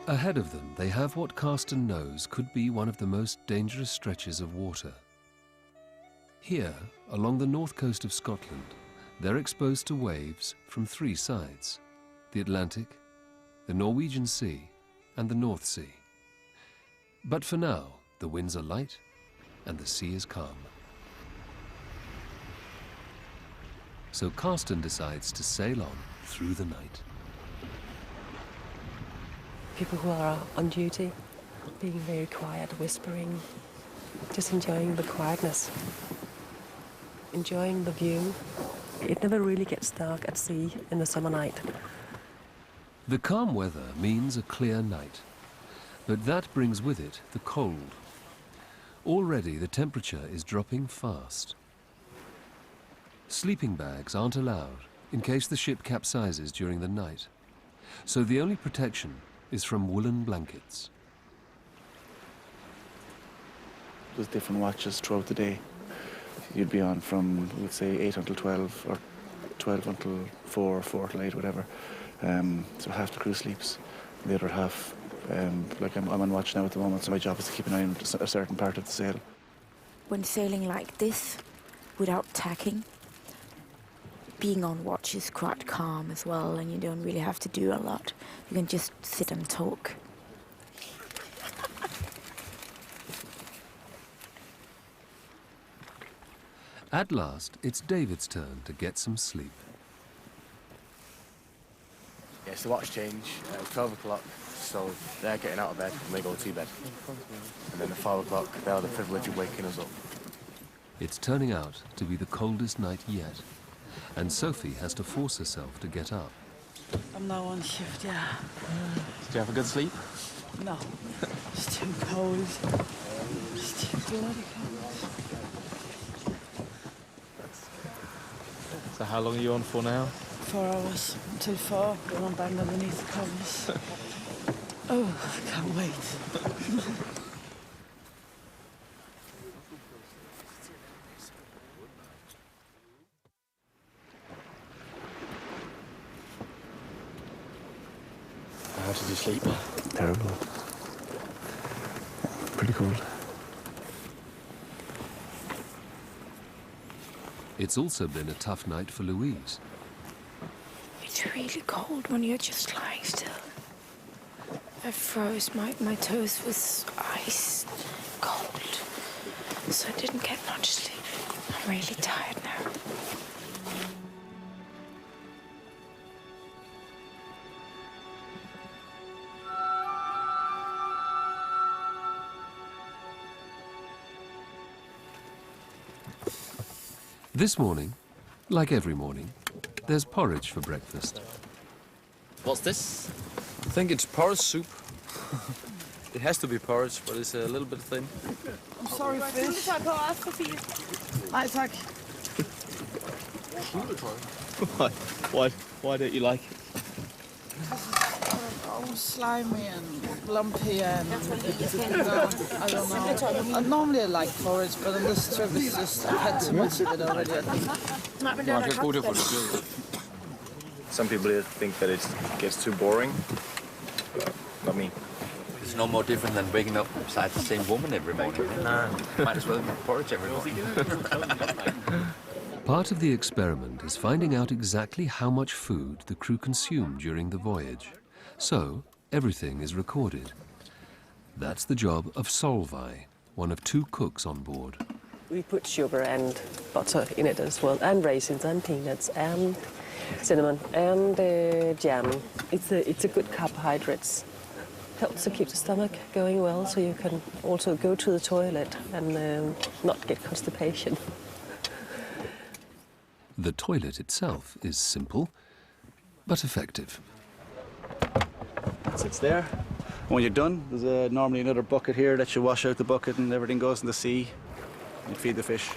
Ahead of them, they have what Carsten knows could be one of the most dangerous stretches of water. Here, along the north coast of Scotland, they're exposed to waves from three sides: the Atlantic, the Norwegian Sea, and the North Sea. But for now, the winds are light and the sea is calm. So Carsten decides to sail on through the night. People who are on duty, being very quiet, whispering, just enjoying the quietness, enjoying the view. It never really gets dark at sea in the summer night. The calm weather means a clear night, but that brings with it the cold. Already the temperature is dropping fast. Sleeping bags aren't allowed in case the ship capsizes during the night, so the only protection is from woolen blankets. There's different watches throughout the day. You'd be on from, let's say, 8 until 12, or 12 until 4, or 4 till 8, whatever. So half the crew sleeps. The other half, like I'm on watch now at the moment, so my job is to keep an eye on a certain part of the sail. When sailing like this, without tacking, being on watch is quite calm as well, and you don't really have to do a lot. You can just sit and talk. At last, it's David's turn to get some sleep. Yeah, it's the watch change at 12 o'clock, so they're getting out of bed and we go to bed. And then at 5 o'clock, they'll have the privilege of waking us up. It's turning out to be the coldest night yet, and Sophie has to force herself to get up. I'm now on shift, yeah. Did you have a good sleep? No, it's too cold. It's too bloody cold. So how long are you on for now? 4 hours, until 4, then I'm banged underneath the covers. Oh, I can't wait. How did you sleep? Terrible. Pretty cold. It's also been a tough night for Louise. It's really cold when you're just lying still. I froze. My toes was ice cold, so I didn't get much sleep. I'm really tired now. This morning, like every morning, there's porridge for breakfast. What's this? I think it's porridge soup. It has to be porridge, but it's a little bit thin. I'm sorry, fish. Nej, tak. Why don't you like it? Oh, slimy and lumpy and I don't know. Normally I like porridge, but on this trip it's just I've had too much of it already, I think. Some people think that it gets too boring. Not me. It's no more different than waking up beside the same woman every morning. Nah. Might as well have porridge every morning. Part of the experiment is finding out exactly how much food the crew consumed during the voyage. So, everything is recorded. That's the job of Solveig, one of 2 cooks on board. We put sugar and butter in it as well, and raisins and peanuts and cinnamon and jam. It's a good carbohydrates. Helps to keep the stomach going well, so you can also go to the toilet and not get constipation. The toilet itself is simple, but effective. It sits there. When you're done, there's normally another bucket here that you wash out the bucket and everything goes in the sea. You feed the fish.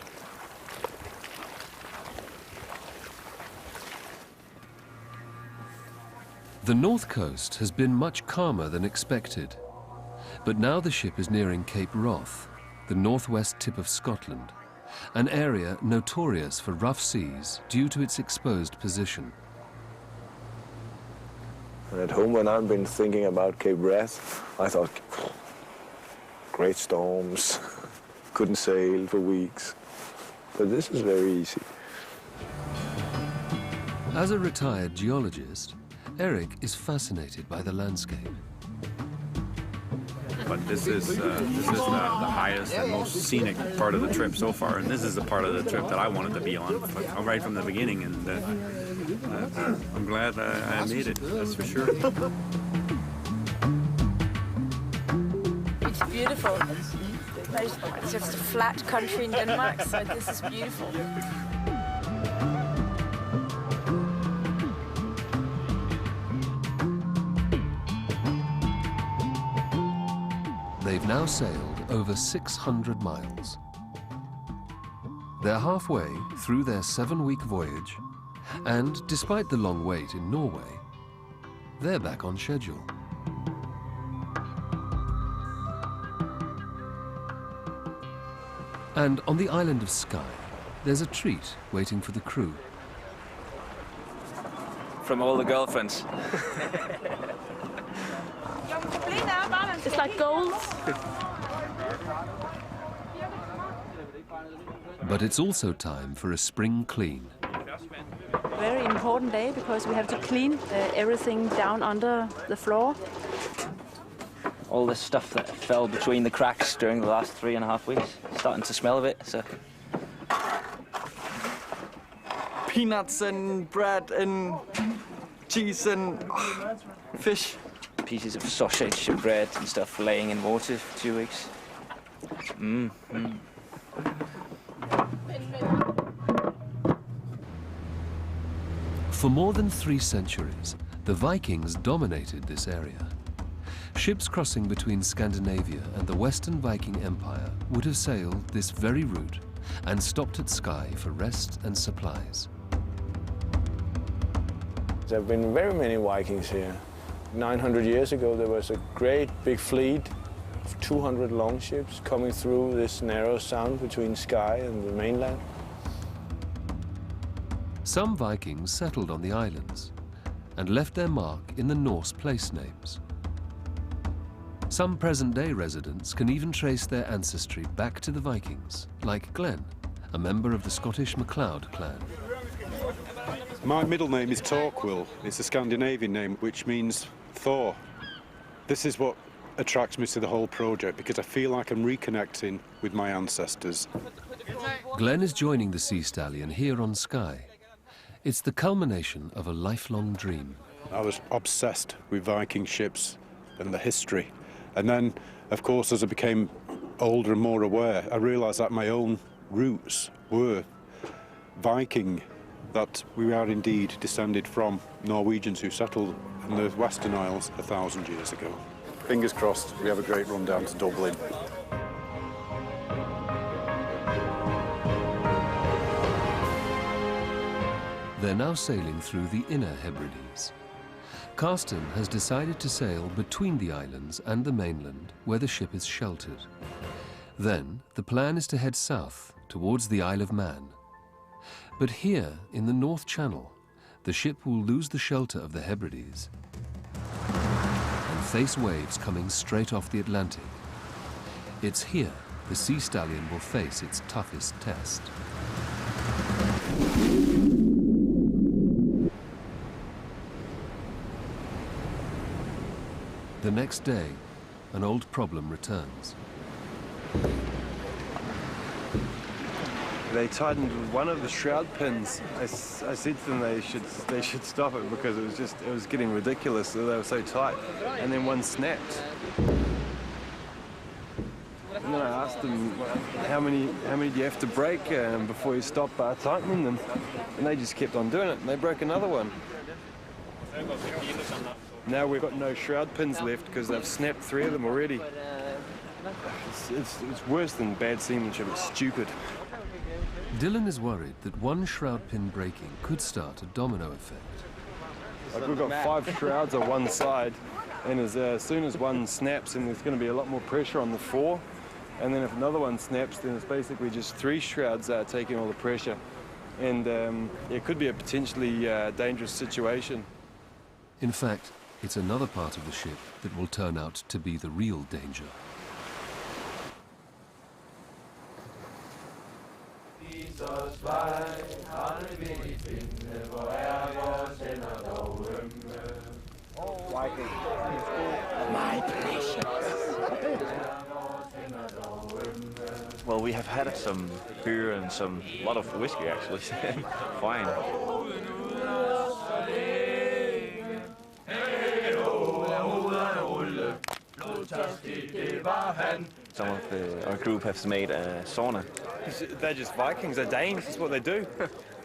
The north coast has been much calmer than expected, but now the ship is nearing Cape Wrath, the northwest tip of Scotland, an area notorious for rough seas due to its exposed position. And at home, when I've been thinking about Cape Wrath, I thought, great storms, couldn't sail for weeks. But this is very easy. As a retired geologist, Eric is fascinated by the landscape. But this is the highest and most scenic part of the trip so far, and this is the part of the trip that I wanted to be on right from the beginning, and I'm glad I made it, that's for sure. It's beautiful. It's just a flat country in Denmark, so this is beautiful. They've now sailed over 600 miles. They're halfway through their 7-week voyage, and despite the long wait in Norway, they're back on schedule. And on the island of Skye, there's a treat waiting for the crew. From all the girlfriends. It's like gold. But it's also time for a spring clean. Very important day because we have to clean everything down under the floor. All this stuff that fell between the cracks during the last 3.5 weeks. Starting to smell of it, so. Peanuts and bread and cheese and fish. Pieces of sausage and bread and stuff laying in water for 2 weeks. For more than 3 centuries, the Vikings dominated this area. Ships crossing between Scandinavia and the Western Viking Empire would have sailed this very route and stopped at Skye for rest and supplies. There have been very many Vikings here. 900 years ago, there was a great big fleet of 200 longships coming through this narrow sound between Skye and the mainland. Some Vikings settled on the islands and left their mark in the Norse place names. Some present-day residents can even trace their ancestry back to the Vikings, like Glenn, a member of the Scottish MacLeod clan. My middle name is Torquil. It's a Scandinavian name which means Thor. This is what attracts me to the whole project, because I feel like I'm reconnecting with my ancestors. Glenn is joining the Sea Stallion here on Skye. It's the culmination of a lifelong dream. I was obsessed with Viking ships and the history. And then, of course, as I became older and more aware, I realised that my own roots were Viking, that we are indeed descended from Norwegians who settled in the Western Isles 1,000 years ago. Fingers crossed, we have a great run down to Dublin. They're now sailing through the Inner Hebrides. Carsten has decided to sail between the islands and the mainland where the ship is sheltered. Then the plan is to head south towards the Isle of Man. But here in the North Channel, the ship will lose the shelter of the Hebrides and face waves coming straight off the Atlantic. It's here the Sea Stallion will face its toughest test. The next day, an old problem returns. They tightened one of the shroud pins. I said to them they should stop it because it was getting ridiculous. They were so tight, and then one snapped. And then I asked them how many do you have to break before you stop tightening them, and they just kept on doing it. And they broke another one. Now we've got no shroud pins left because they've snapped 3 of them already. It's worse than bad seamanship. It's stupid. Dylan is worried that one shroud pin breaking could start a domino effect. Like we've got 5 shrouds on one side, and as soon as one snaps, then there's going to be a lot more pressure on the 4. And then if another one snaps, then it's basically just 3 shrouds taking all the pressure. And it could be a potentially dangerous situation. In fact, it's another part of the ship that will turn out to be the real danger. My precious. Well, we have had some beer and a lot of whiskey, actually. Fine. Some of our group has made a sauna. They're just Vikings, they're Danes, that's what they do.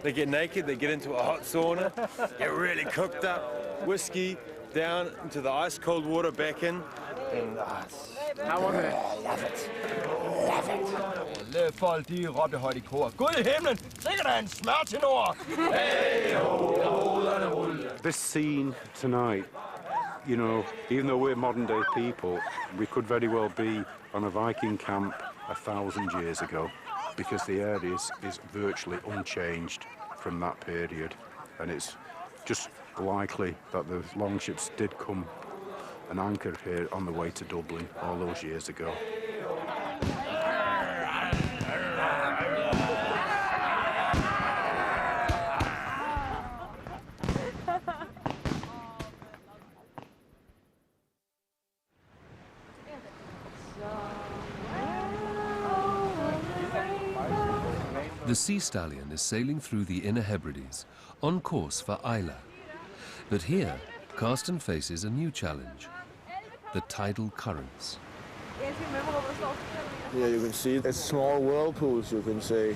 They get naked, they get into a hot sauna, get really cooked up, whiskey down into the ice cold water back in, and Love it. Love it. Lad folk, de råbte højt i kor. Gud i himlen, sikkert er en smør til nord. This scene tonight, you know, even though we're modern day people, we could very well be on a Viking camp 1,000 years ago, because the area is virtually unchanged from that period, and it's just likely that the longships did come and anchor here on the way to Dublin all those years ago. The Sea Stallion is sailing through the Inner Hebrides, on course for Islay. But here, Carsten faces a new challenge: the tidal currents. Yeah, you can see it's small whirlpools, you can say.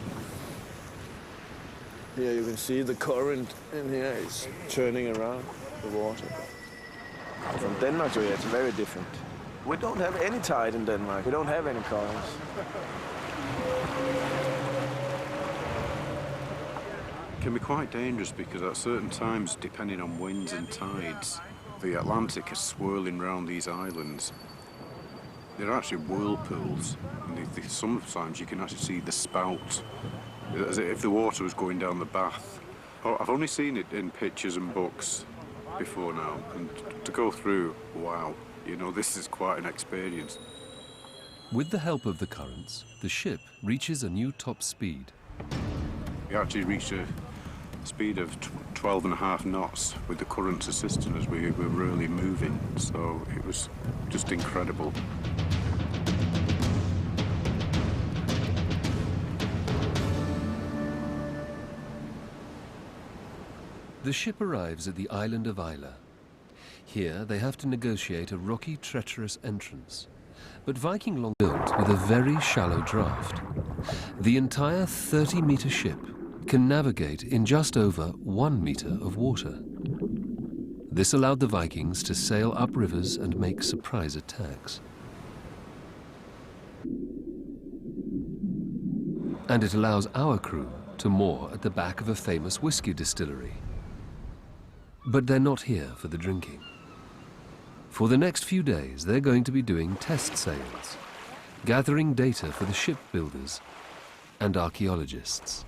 Here you can see the current in here is turning around the water. From Denmark to here, it's very different. We don't have any tide in Denmark. We don't have any currents. Can be quite dangerous because at certain times, depending on winds and tides, the Atlantic is swirling round these islands. They're actually whirlpools, and sometimes you can actually see the spout, as if the water was going down the bath. I've only seen it in pictures and books before now, and to go through, wow, you know, this is quite an experience. With the help of the currents, the ship reaches a new top speed. We actually reached Speed of 12.5 knots with the currents assisting us. We were really moving, so it was just incredible. The ship arrives at the island of Islay. Here they have to negotiate a rocky, treacherous entrance. But Viking long built with a very shallow draft. The entire 30-meter ship can navigate in just over 1 meter of water. This allowed the Vikings to sail up rivers and make surprise attacks. And it allows our crew to moor at the back of a famous whiskey distillery. But they're not here for the drinking. For the next few days, they're going to be doing test sails, gathering data for the shipbuilders and archaeologists.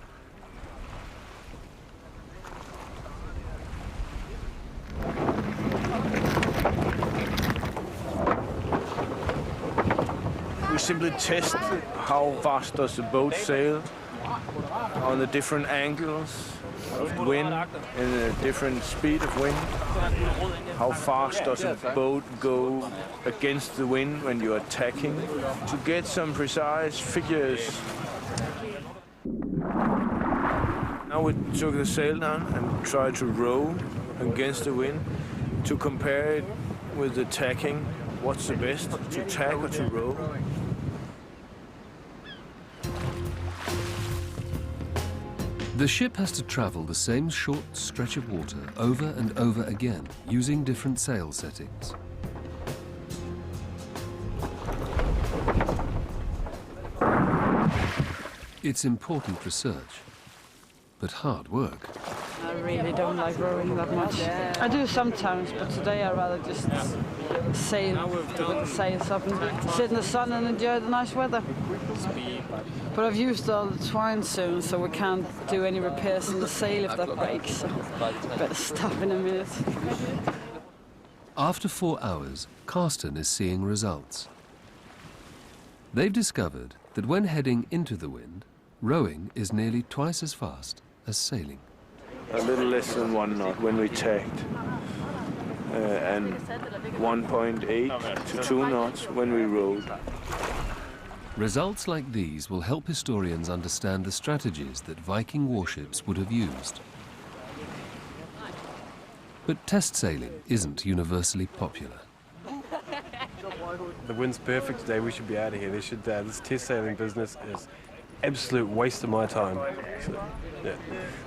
We simply test how fast does the boat sail on the different angles of the wind and the different speed of wind. How fast does a boat go against the wind when you're attacking? To get some precise figures. Now we took the sail down and tried to row against the wind to compare it with the tacking. What's the best, to tack or to row? The ship has to travel the same short stretch of water over and over again, using different sail settings. It's important research, but hard work. I really don't like rowing that much. I do sometimes, but today I'd rather just sail with the sails up and sit in the sun and enjoy the nice weather. But I've used all the twine soon, so we can't do any repairs in the sail if that breaks. So better stop in a minute. After 4 hours, Karsten is seeing results. They've discovered that when heading into the wind, rowing is nearly twice as fast as sailing. A little less than 1 knot when we tacked, and 1.8 to 2 knots when we rowed. Results like these will help historians understand the strategies that Viking warships would have used. But test sailing isn't universally popular. The wind's perfect today, we should be out of here. This test sailing business is absolute waste of my time. So, yeah.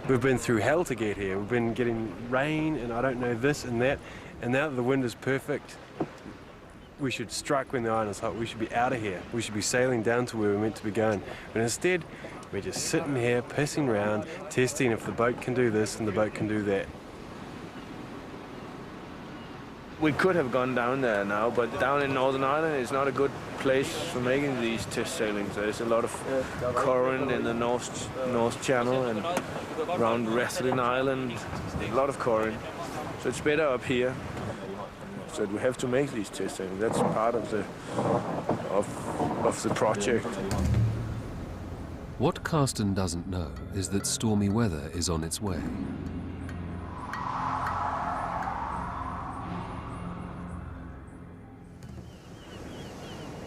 We've been through hell to get here. We've been getting rain and I don't know this and that, and now that the wind is perfect, we should strike when the iron is hot. We should be out of here. We should be sailing down to where we're meant to be going. But instead, we're just sitting here, pissing around, testing if the boat can do this and the boat can do that. We could have gone down there now, but down in Northern Ireland is not a good place for making these test sailings. There's a lot of current in the North Channel and around Rathlin Island, a lot of current. So it's better up here. So we have to make these test sailings. That's part of the project. What Karsten doesn't know is that stormy weather is on its way.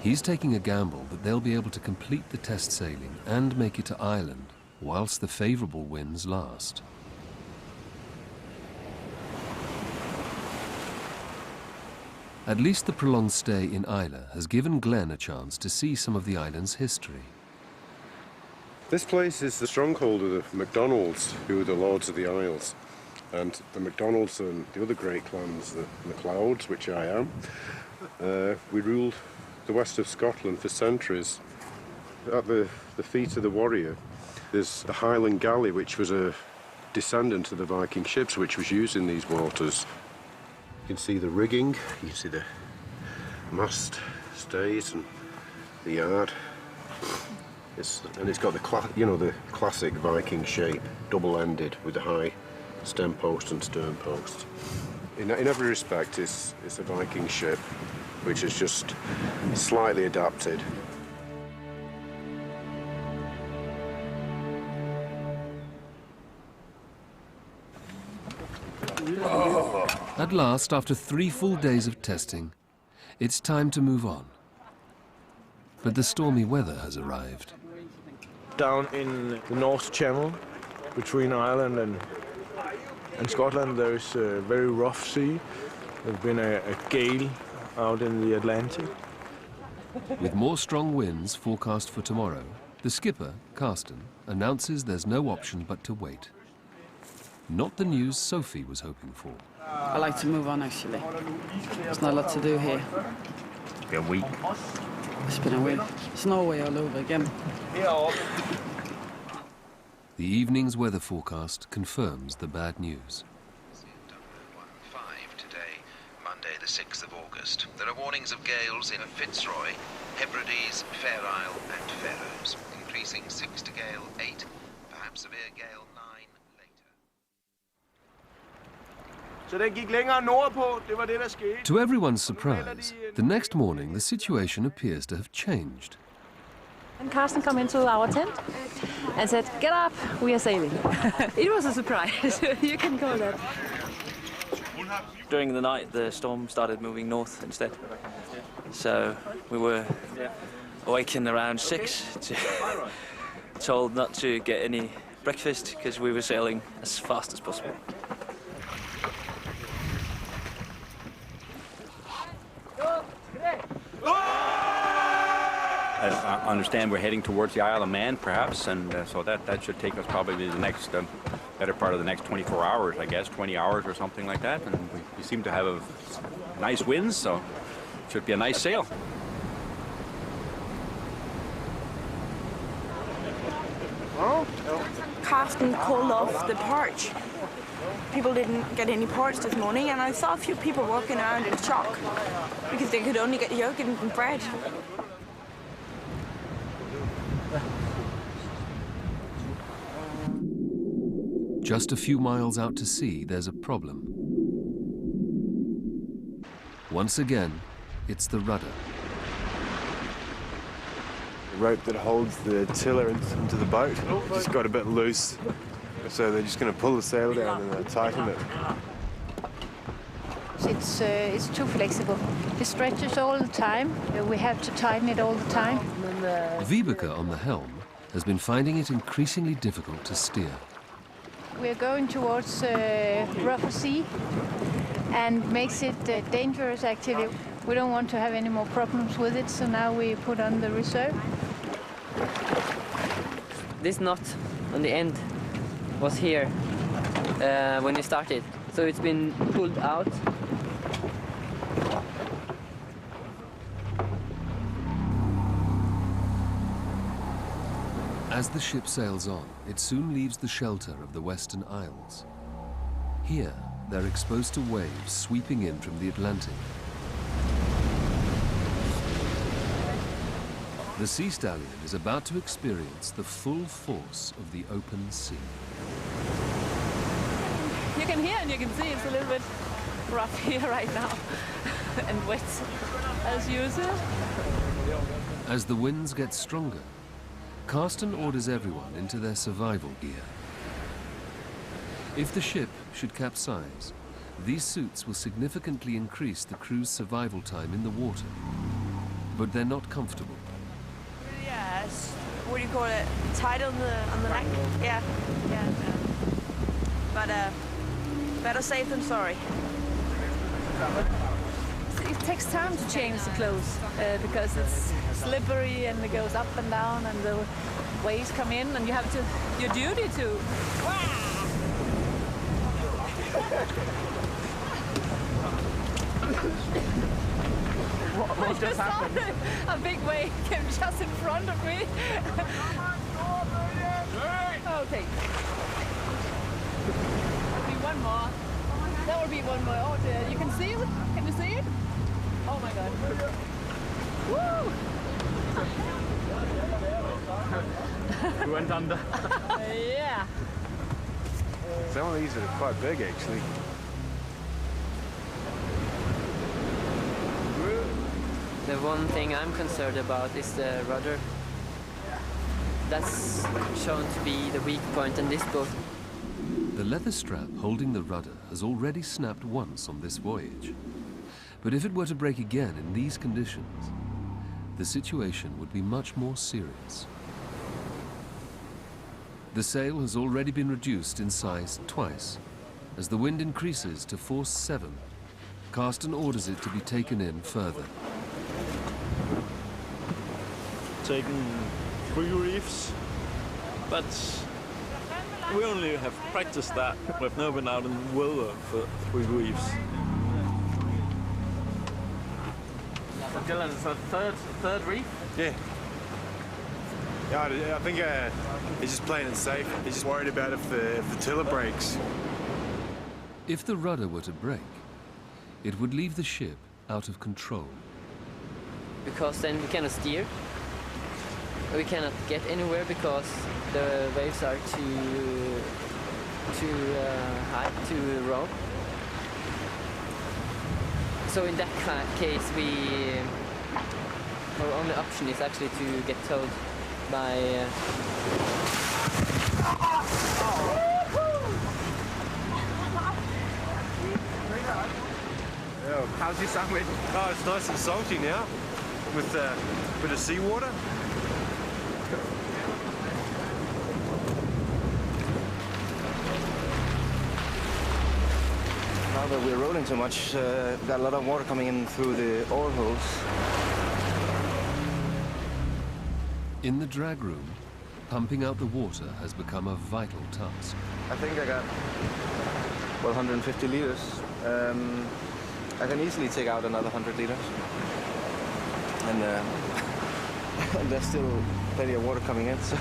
He's taking a gamble that they'll be able to complete the test sailing and make it to Ireland whilst the favourable winds last. At least the prolonged stay in Islay has given Glenn a chance to see some of the island's history. This place is the stronghold of the MacDonalds, who are the Lords of the Isles. And the MacDonalds and the other great clans, the MacLeods, which I am, we ruled the west of Scotland for centuries. At the feet of the warrior, there's the Highland Galley, which was a descendant of the Viking ships, which was used in these waters. You can see the rigging, you can see the mast stays and the yard. It's got the classic Viking shape, double-ended with a high stem post and stern post. In every respect, it's a Viking ship, which is just slightly adapted. At last, after 3 full days of testing, it's time to move on. But the stormy weather has arrived. Down in the North Channel, between Ireland and Scotland, there's a very rough sea. There's been a gale out in the Atlantic. With more strong winds forecast for tomorrow, the skipper, Karsten, announces there's no option but to wait. Not the news Sophie was hoping for. I like to move on, actually. There's not a lot to do here. It's been a week. It's been a week. It's Norway all over again. The evening's weather forecast confirms the bad news. Today, Monday the 6th of August. There are warnings of gales in Fitzroy, Hebrides, Fair Isle and Faroes, increasing 6 to gale 8, perhaps severe gale 9 later. To everyone's surprise, the next morning the situation appears to have changed. And Karsten come into our tent and said, "Get up, we are sailing." It was a surprise, you can call that. During the night, the storm started moving north instead. So we were awakened around 6, told not to get any breakfast because we were sailing as fast as possible. I understand we're heading towards the Isle of Man, perhaps, and so that should take us probably the next better part of the next 24 hours, I guess, 20 hours or something like that. And we seem to have a nice winds, so it should be a nice sail. Karsten called off the porch. People didn't get any porridge this morning, and I saw a few people walking around in shock because they could only get yogurt and bread. Just a few miles out to sea, there's a problem. Once again, it's the rudder. The rope that holds the tiller into the boat just got a bit loose, so they're just going to pull the sail down and tighten it. It's too flexible. It stretches all the time. We have to tighten it all the time. Vibeke on the helm has been finding it increasingly difficult to steer. We're going towards rougher sea, and makes it dangerous actually. We don't want to have any more problems with it, so now we put on the reserve. This knot on the end was here when we started, so it's been pulled out. As the ship sails on, it soon leaves the shelter of the Western Isles. Here, they're exposed to waves sweeping in from the Atlantic. The Sea Stallion is about to experience the full force of the open sea. You can hear and you can see it's a little bit rough here right now and wet as usual. As the winds get stronger, Karsten orders everyone into their survival gear. If the ship should capsize, these suits will significantly increase the crew's survival time in the water. But they're not comfortable. Yeah, what do you call it? Tied on the neck? Yeah. But better safe than sorry. It takes time to change the clothes because it's slippery and it goes up and down and the waves come in and you have to, your duty to... What just happened? A big wave came just in front of me. Okay. There'll be one more. There will be one more. Oh dear. You can see it? Can you see it? Oh my god. Woo! We went under. Yeah. Some of these are quite big, actually. The one thing I'm concerned about is the rudder. That's shown to be the weak point in this boat. The leather strap holding the rudder has already snapped once on this voyage. But if it were to break again in these conditions, the situation would be much more serious. The sail has already been reduced in size twice. As the wind increases to force 7, Carsten orders it to be taken in further. Taken 3 reefs, but we only have practiced that. We've never been out in the weather for 3 reefs. Dylan, it's the third reef? Yeah. Yeah, I think he's just playing it safe. He's just worried about if the tiller breaks. If the rudder were to break, it would leave the ship out of control. Because then we cannot steer. We cannot get anywhere because the waves are too high to row. So in that case, our only option is actually to get towed by. How's your sandwich? Oh, it's nice and salty now, with a bit of seawater. Now that we're rolling so much, we've got a lot of water coming in through the oar holes. In the drag room, pumping out the water has become a vital task. I think I got, 150 liters. I can easily take out another 100 liters. And there's still plenty of water coming in. So.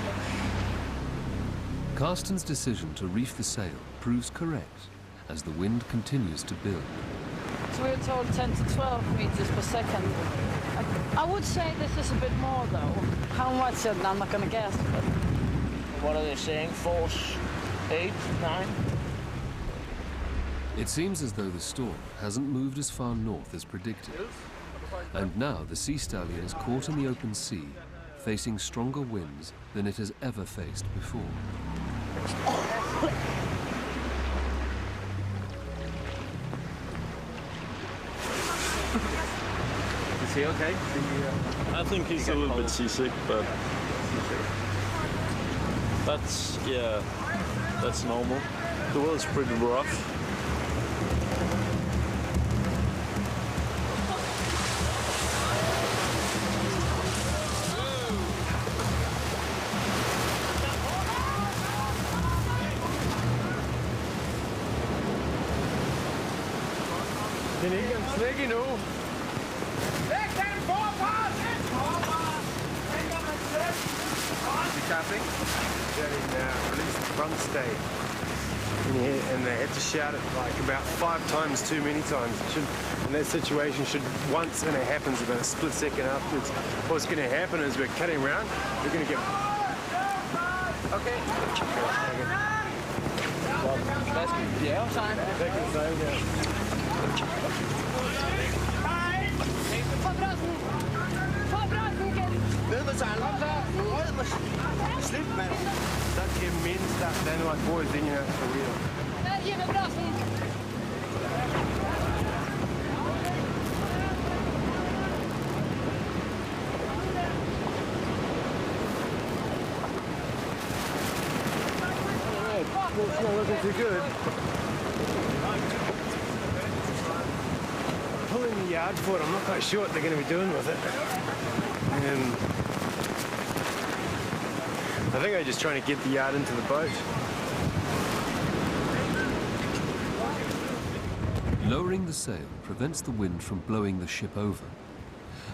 Carsten's decision to reef the sail proves correct as the wind continues to build. So we were told 10 to 12 meters per second. I would say this is a bit more though. How much? I'm not going to guess. But... What are they saying? Force 8, 9? It seems as though the storm hasn't moved as far north as predicted. And now the Sea Stallion is caught in the open sea, facing stronger winds than it has ever faced before. Is he okay? I think he's a little bit seasick, but that's normal. The weather's pretty rough. Den er ikke engang slæk endnu. Release the front stay. And they had to shout it like about 5 times too many times. In that situation, once and it happens about a split second afterwards, what's going to happen is we're cutting around, we're going to get... Okay. Hvad skal vi bjerge sejle? Det kan sejle der. Ned med sejlen. Slip, mand. That's your main stuff, then like boys, then you have to wheel. It's not looking too good. Pulling the yard for it, I'm not quite sure what they're going to be doing with it. I think they're just trying to get the yard into the boat. Lowering the sail prevents the wind from blowing the ship over,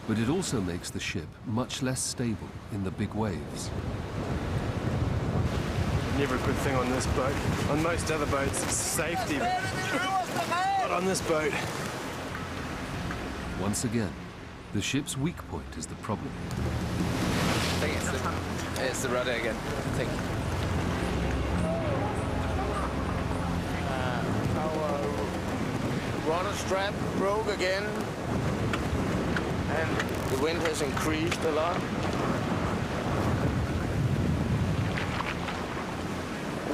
but it also makes the ship much less stable in the big waves. Never a good thing on this boat. On most other boats, it's safety, but on this boat. Once again, the ship's weak point is the problem. I think it's the rudder again, I think. Our rudder strap broke again, and the wind has increased a lot.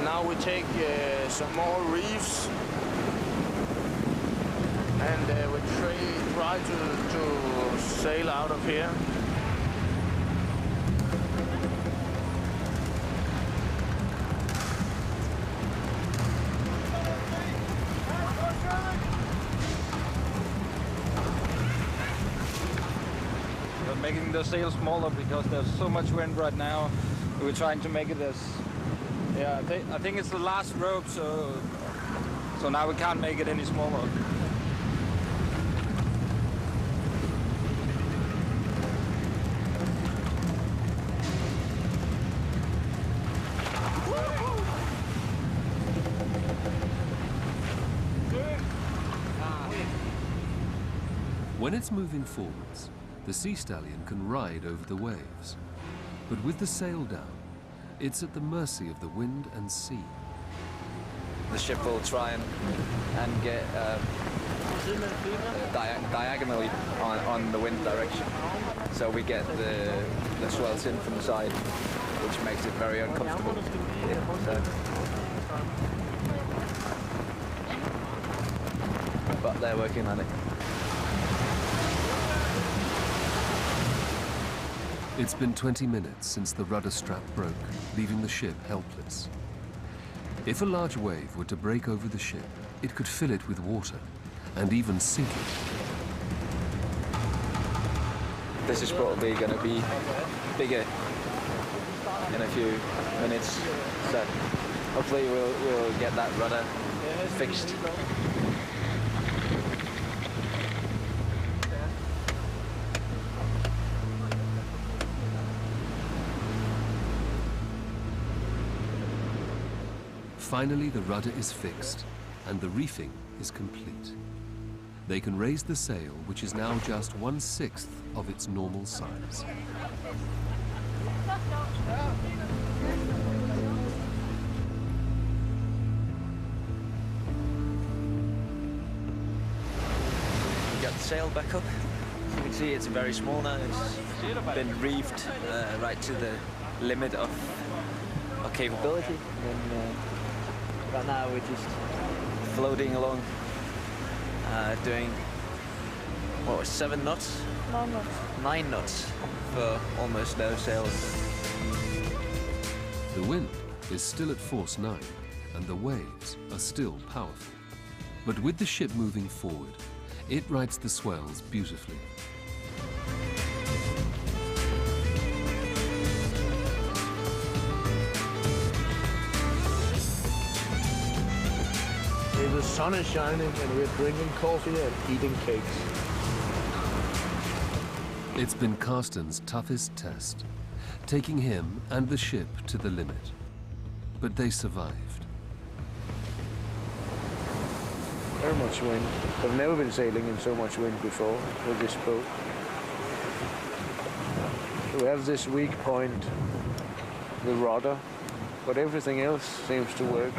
now we take some more reefs, and we try to sail out of here. We're making the sail smaller because there's so much wind right now. We're trying to make it as, yeah, I think it's the last rope, so now we can't make it any smaller. When it's moving forwards, the sea stallion can ride over the waves. But with the sail down, it's at the mercy of the wind and sea. The ship will try and get diagonally on the wind direction. So we get the swells in from the side, which makes it very uncomfortable. But they're working on it. It's been 20 minutes since the rudder strap broke, leaving the ship helpless. If a large wave were to break over the ship, it could fill it with water and even sink it. This is probably going to be bigger in a few minutes, so hopefully we'll get that rudder fixed. Finally, the rudder is fixed and the reefing is complete. They can raise the sail, which is now just 1/6 of its normal size. We got the sail back up. You can see it's very small now. It's been reefed right to the limit of capability. And, right now we're just floating along, doing, what was 7 knots? 9 knots. 9 knots for almost no sail. The wind is still at force 9 and the waves are still powerful. But with the ship moving forward, it rides the swells beautifully. The sun is shining and we're drinking coffee and eating cakes. It's been Carsten's toughest test, taking him and the ship to the limit. But they survived. Very much wind. I've never been sailing in so much wind before with this boat. We have this weak point, the rudder, but everything else seems to work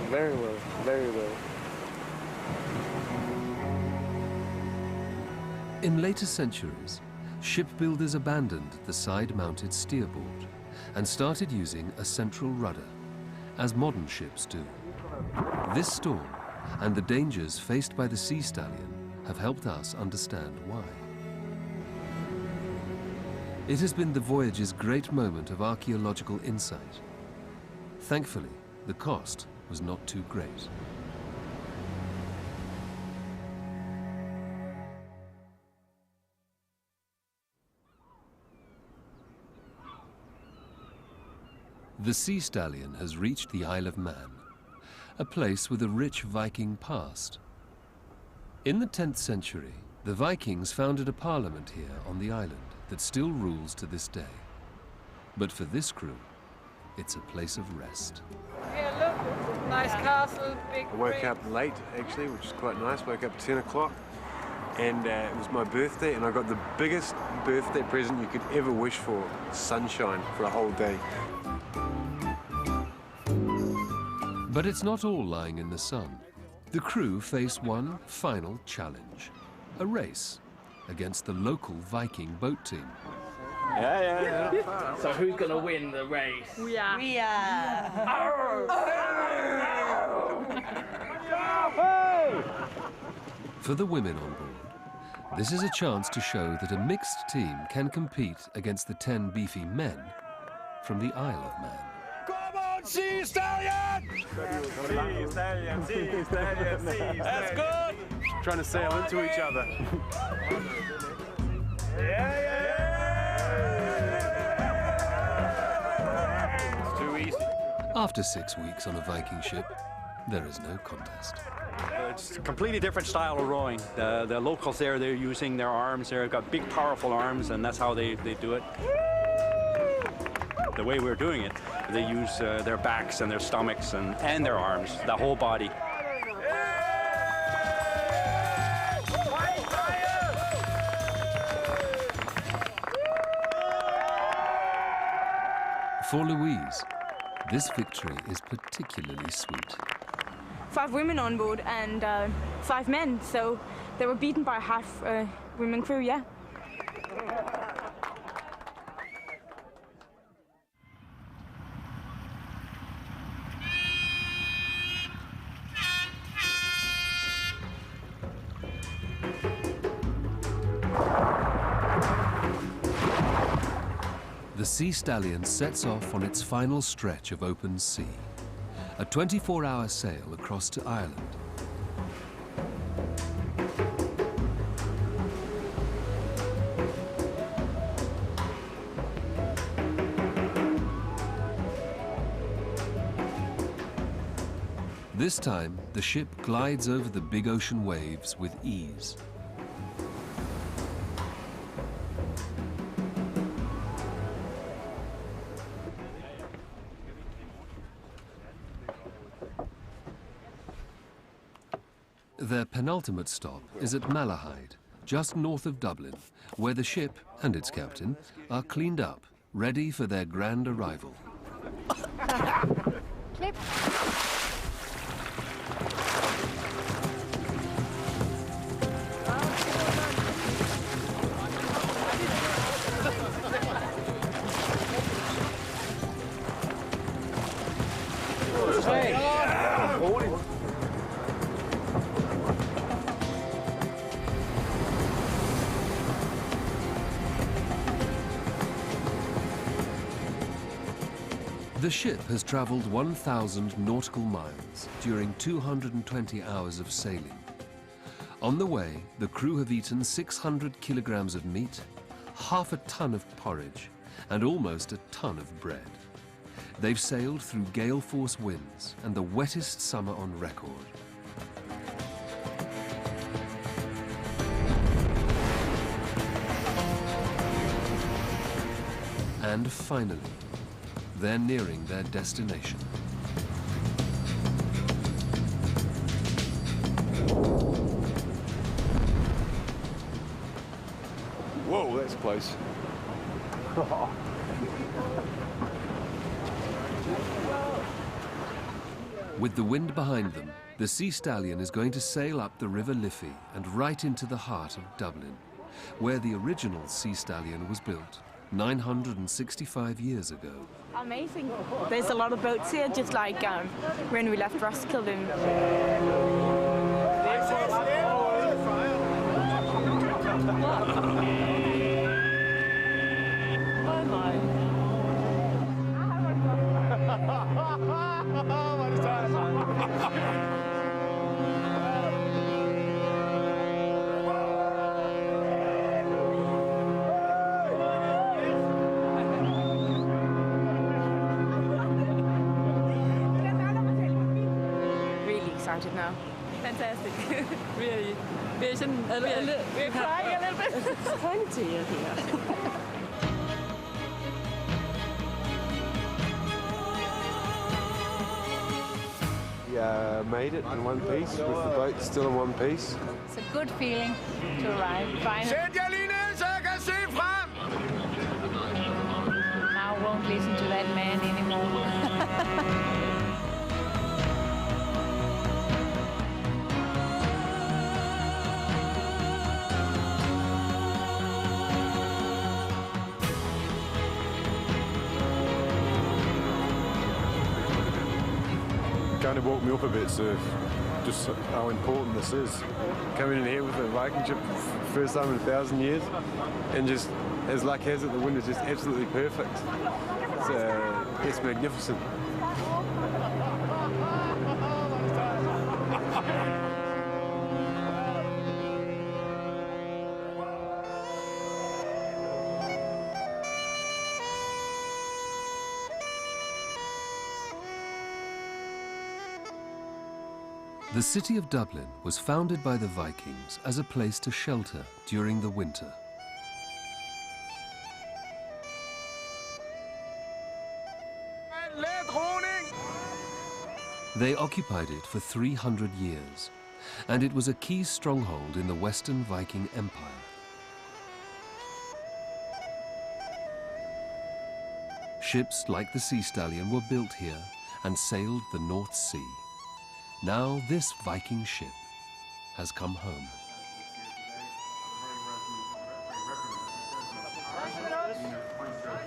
very well, very well. In later centuries, shipbuilders abandoned the side-mounted steerboard and started using a central rudder, as modern ships do. This storm and the dangers faced by the sea stallion have helped us understand why. It has been the Voyage's great moment of archaeological insight. Thankfully, the cost was not too great. The sea stallion has reached the Isle of Man, a place with a rich Viking past. In the 10th century, the Vikings founded a parliament here on the island that still rules to this day. But for this crew, it's a place of rest. Yeah, look, nice castle, big. I woke up late, actually, which is quite nice. Woke up at 10 o'clock, and it was my birthday, and I got the biggest birthday present you could ever wish for: sunshine for a whole day. But it's not all lying in the sun. The crew face one final challenge: a race against the local Viking boat team. Yeah. So who's gonna win the race? We are. We are. For the women on board, this is a chance to show that a mixed team can compete against the 10 beefy men from the Isle of Man. Come on, see Stallion! See Stallion, see Stallion, see That's good! Trying to sail into each other. It's too easy. After 6 weeks on a Viking ship, there is no contest. It's a completely different style of rowing. The locals there, they're using their arms. They've got big, powerful arms, and that's how they do it. The way we're doing it, they use their backs and their stomachs and their arms, the whole body. For Louise, this victory is particularly sweet. 5 women on board and 5 men, so they were beaten by half women crew, yeah. The Sea Stallion sets off on its final stretch of open sea, a 24-hour sail across to Ireland. This time, the ship glides over the big ocean waves with ease. Their penultimate stop is at Malahide, just north of Dublin, where the ship and its captain are cleaned up, ready for their grand arrival. Clip. The ship has traveled 1,000 nautical miles during 220 hours of sailing. On the way, the crew have eaten 600 kilograms of meat, half a ton of porridge, and almost a ton of bread. They've sailed through gale-force winds and the wettest summer on record. And finally, they're nearing their destination. Whoa, that's close. With the wind behind them, the Sea Stallion is going to sail up the River Liffey and right into the heart of Dublin, where the original Sea Stallion was built 965 years ago. Amazing. There's a lot of boats here, just like when we left Roskilde. Oh my. Now. Fantastic. We're crying a little bit. It's plenty here. We made it in one piece, with the boat still in one piece. It's a good feeling to arrive finally. Now I won't listen to that man anymore. kind of woke me up a bit to just how important this is. Coming in here with a Viking ship, first time in 1,000 years, and just as luck has it, the wind is just absolutely perfect. It's magnificent. The city of Dublin was founded by the Vikings as a place to shelter during the winter. They occupied it for 300 years, and it was a key stronghold in the Western Viking Empire. Ships like the Sea Stallion were built here and sailed the North Sea. Now this Viking ship has come home.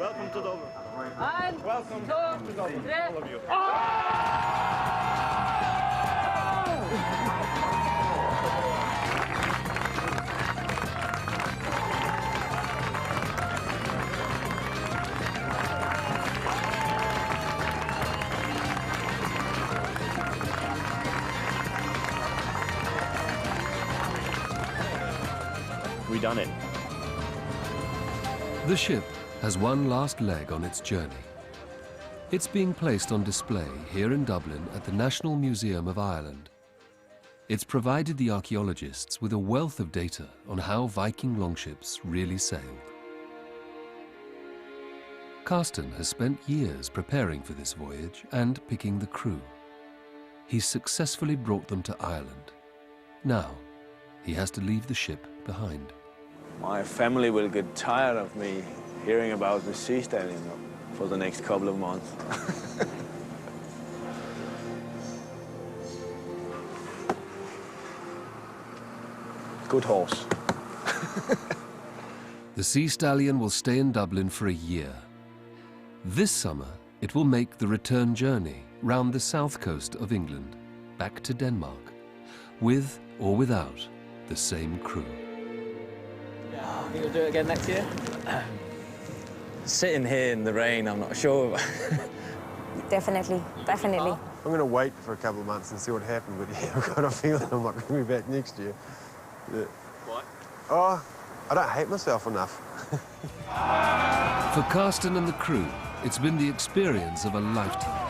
Welcome to Dublin. And welcome to Dublin, all of you. We done it. The ship has one last leg on its journey. It's being placed on display here in Dublin at the National Museum of Ireland. It's provided the archaeologists with a wealth of data on how Viking longships really sailed. Carsten has spent years preparing for this voyage and picking the crew. He's successfully brought them to Ireland. Now, he has to leave the ship behind. My family will get tired of me hearing about the Sea Stallion for the next couple of months. Good horse. The Sea Stallion will stay in Dublin for a year. This summer, it will make the return journey round the south coast of England, back to Denmark, with or without the same crew. I think we'll do it again next year. Sitting here in the rain, I'm not sure. Definitely, definitely. I'm going to wait for a couple of months and see what happens, but yeah, I've got a feeling I'm not going to be back next year. Yeah. Why? Oh, I don't hate myself enough. For Carsten and the crew, it's been the experience of a lifetime.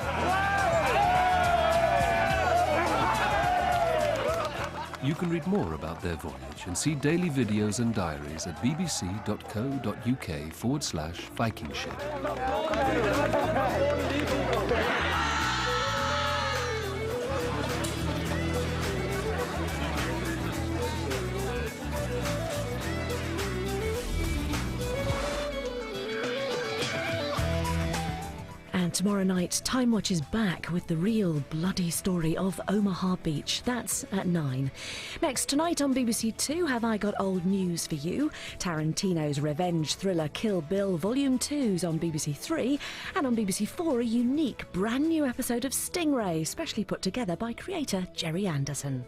You can read more about their voyage and see daily videos and diaries at bbc.co.uk/Viking Ship. And tomorrow night, TimeWatch is back with the real bloody story of Omaha Beach. That's at 9. Next tonight on BBC 2, have I got old news for you? Tarantino's revenge thriller Kill Bill Volume 2's on BBC 3. And on BBC 4, a unique brand new episode of Stingray, specially put together by creator Jerry Anderson.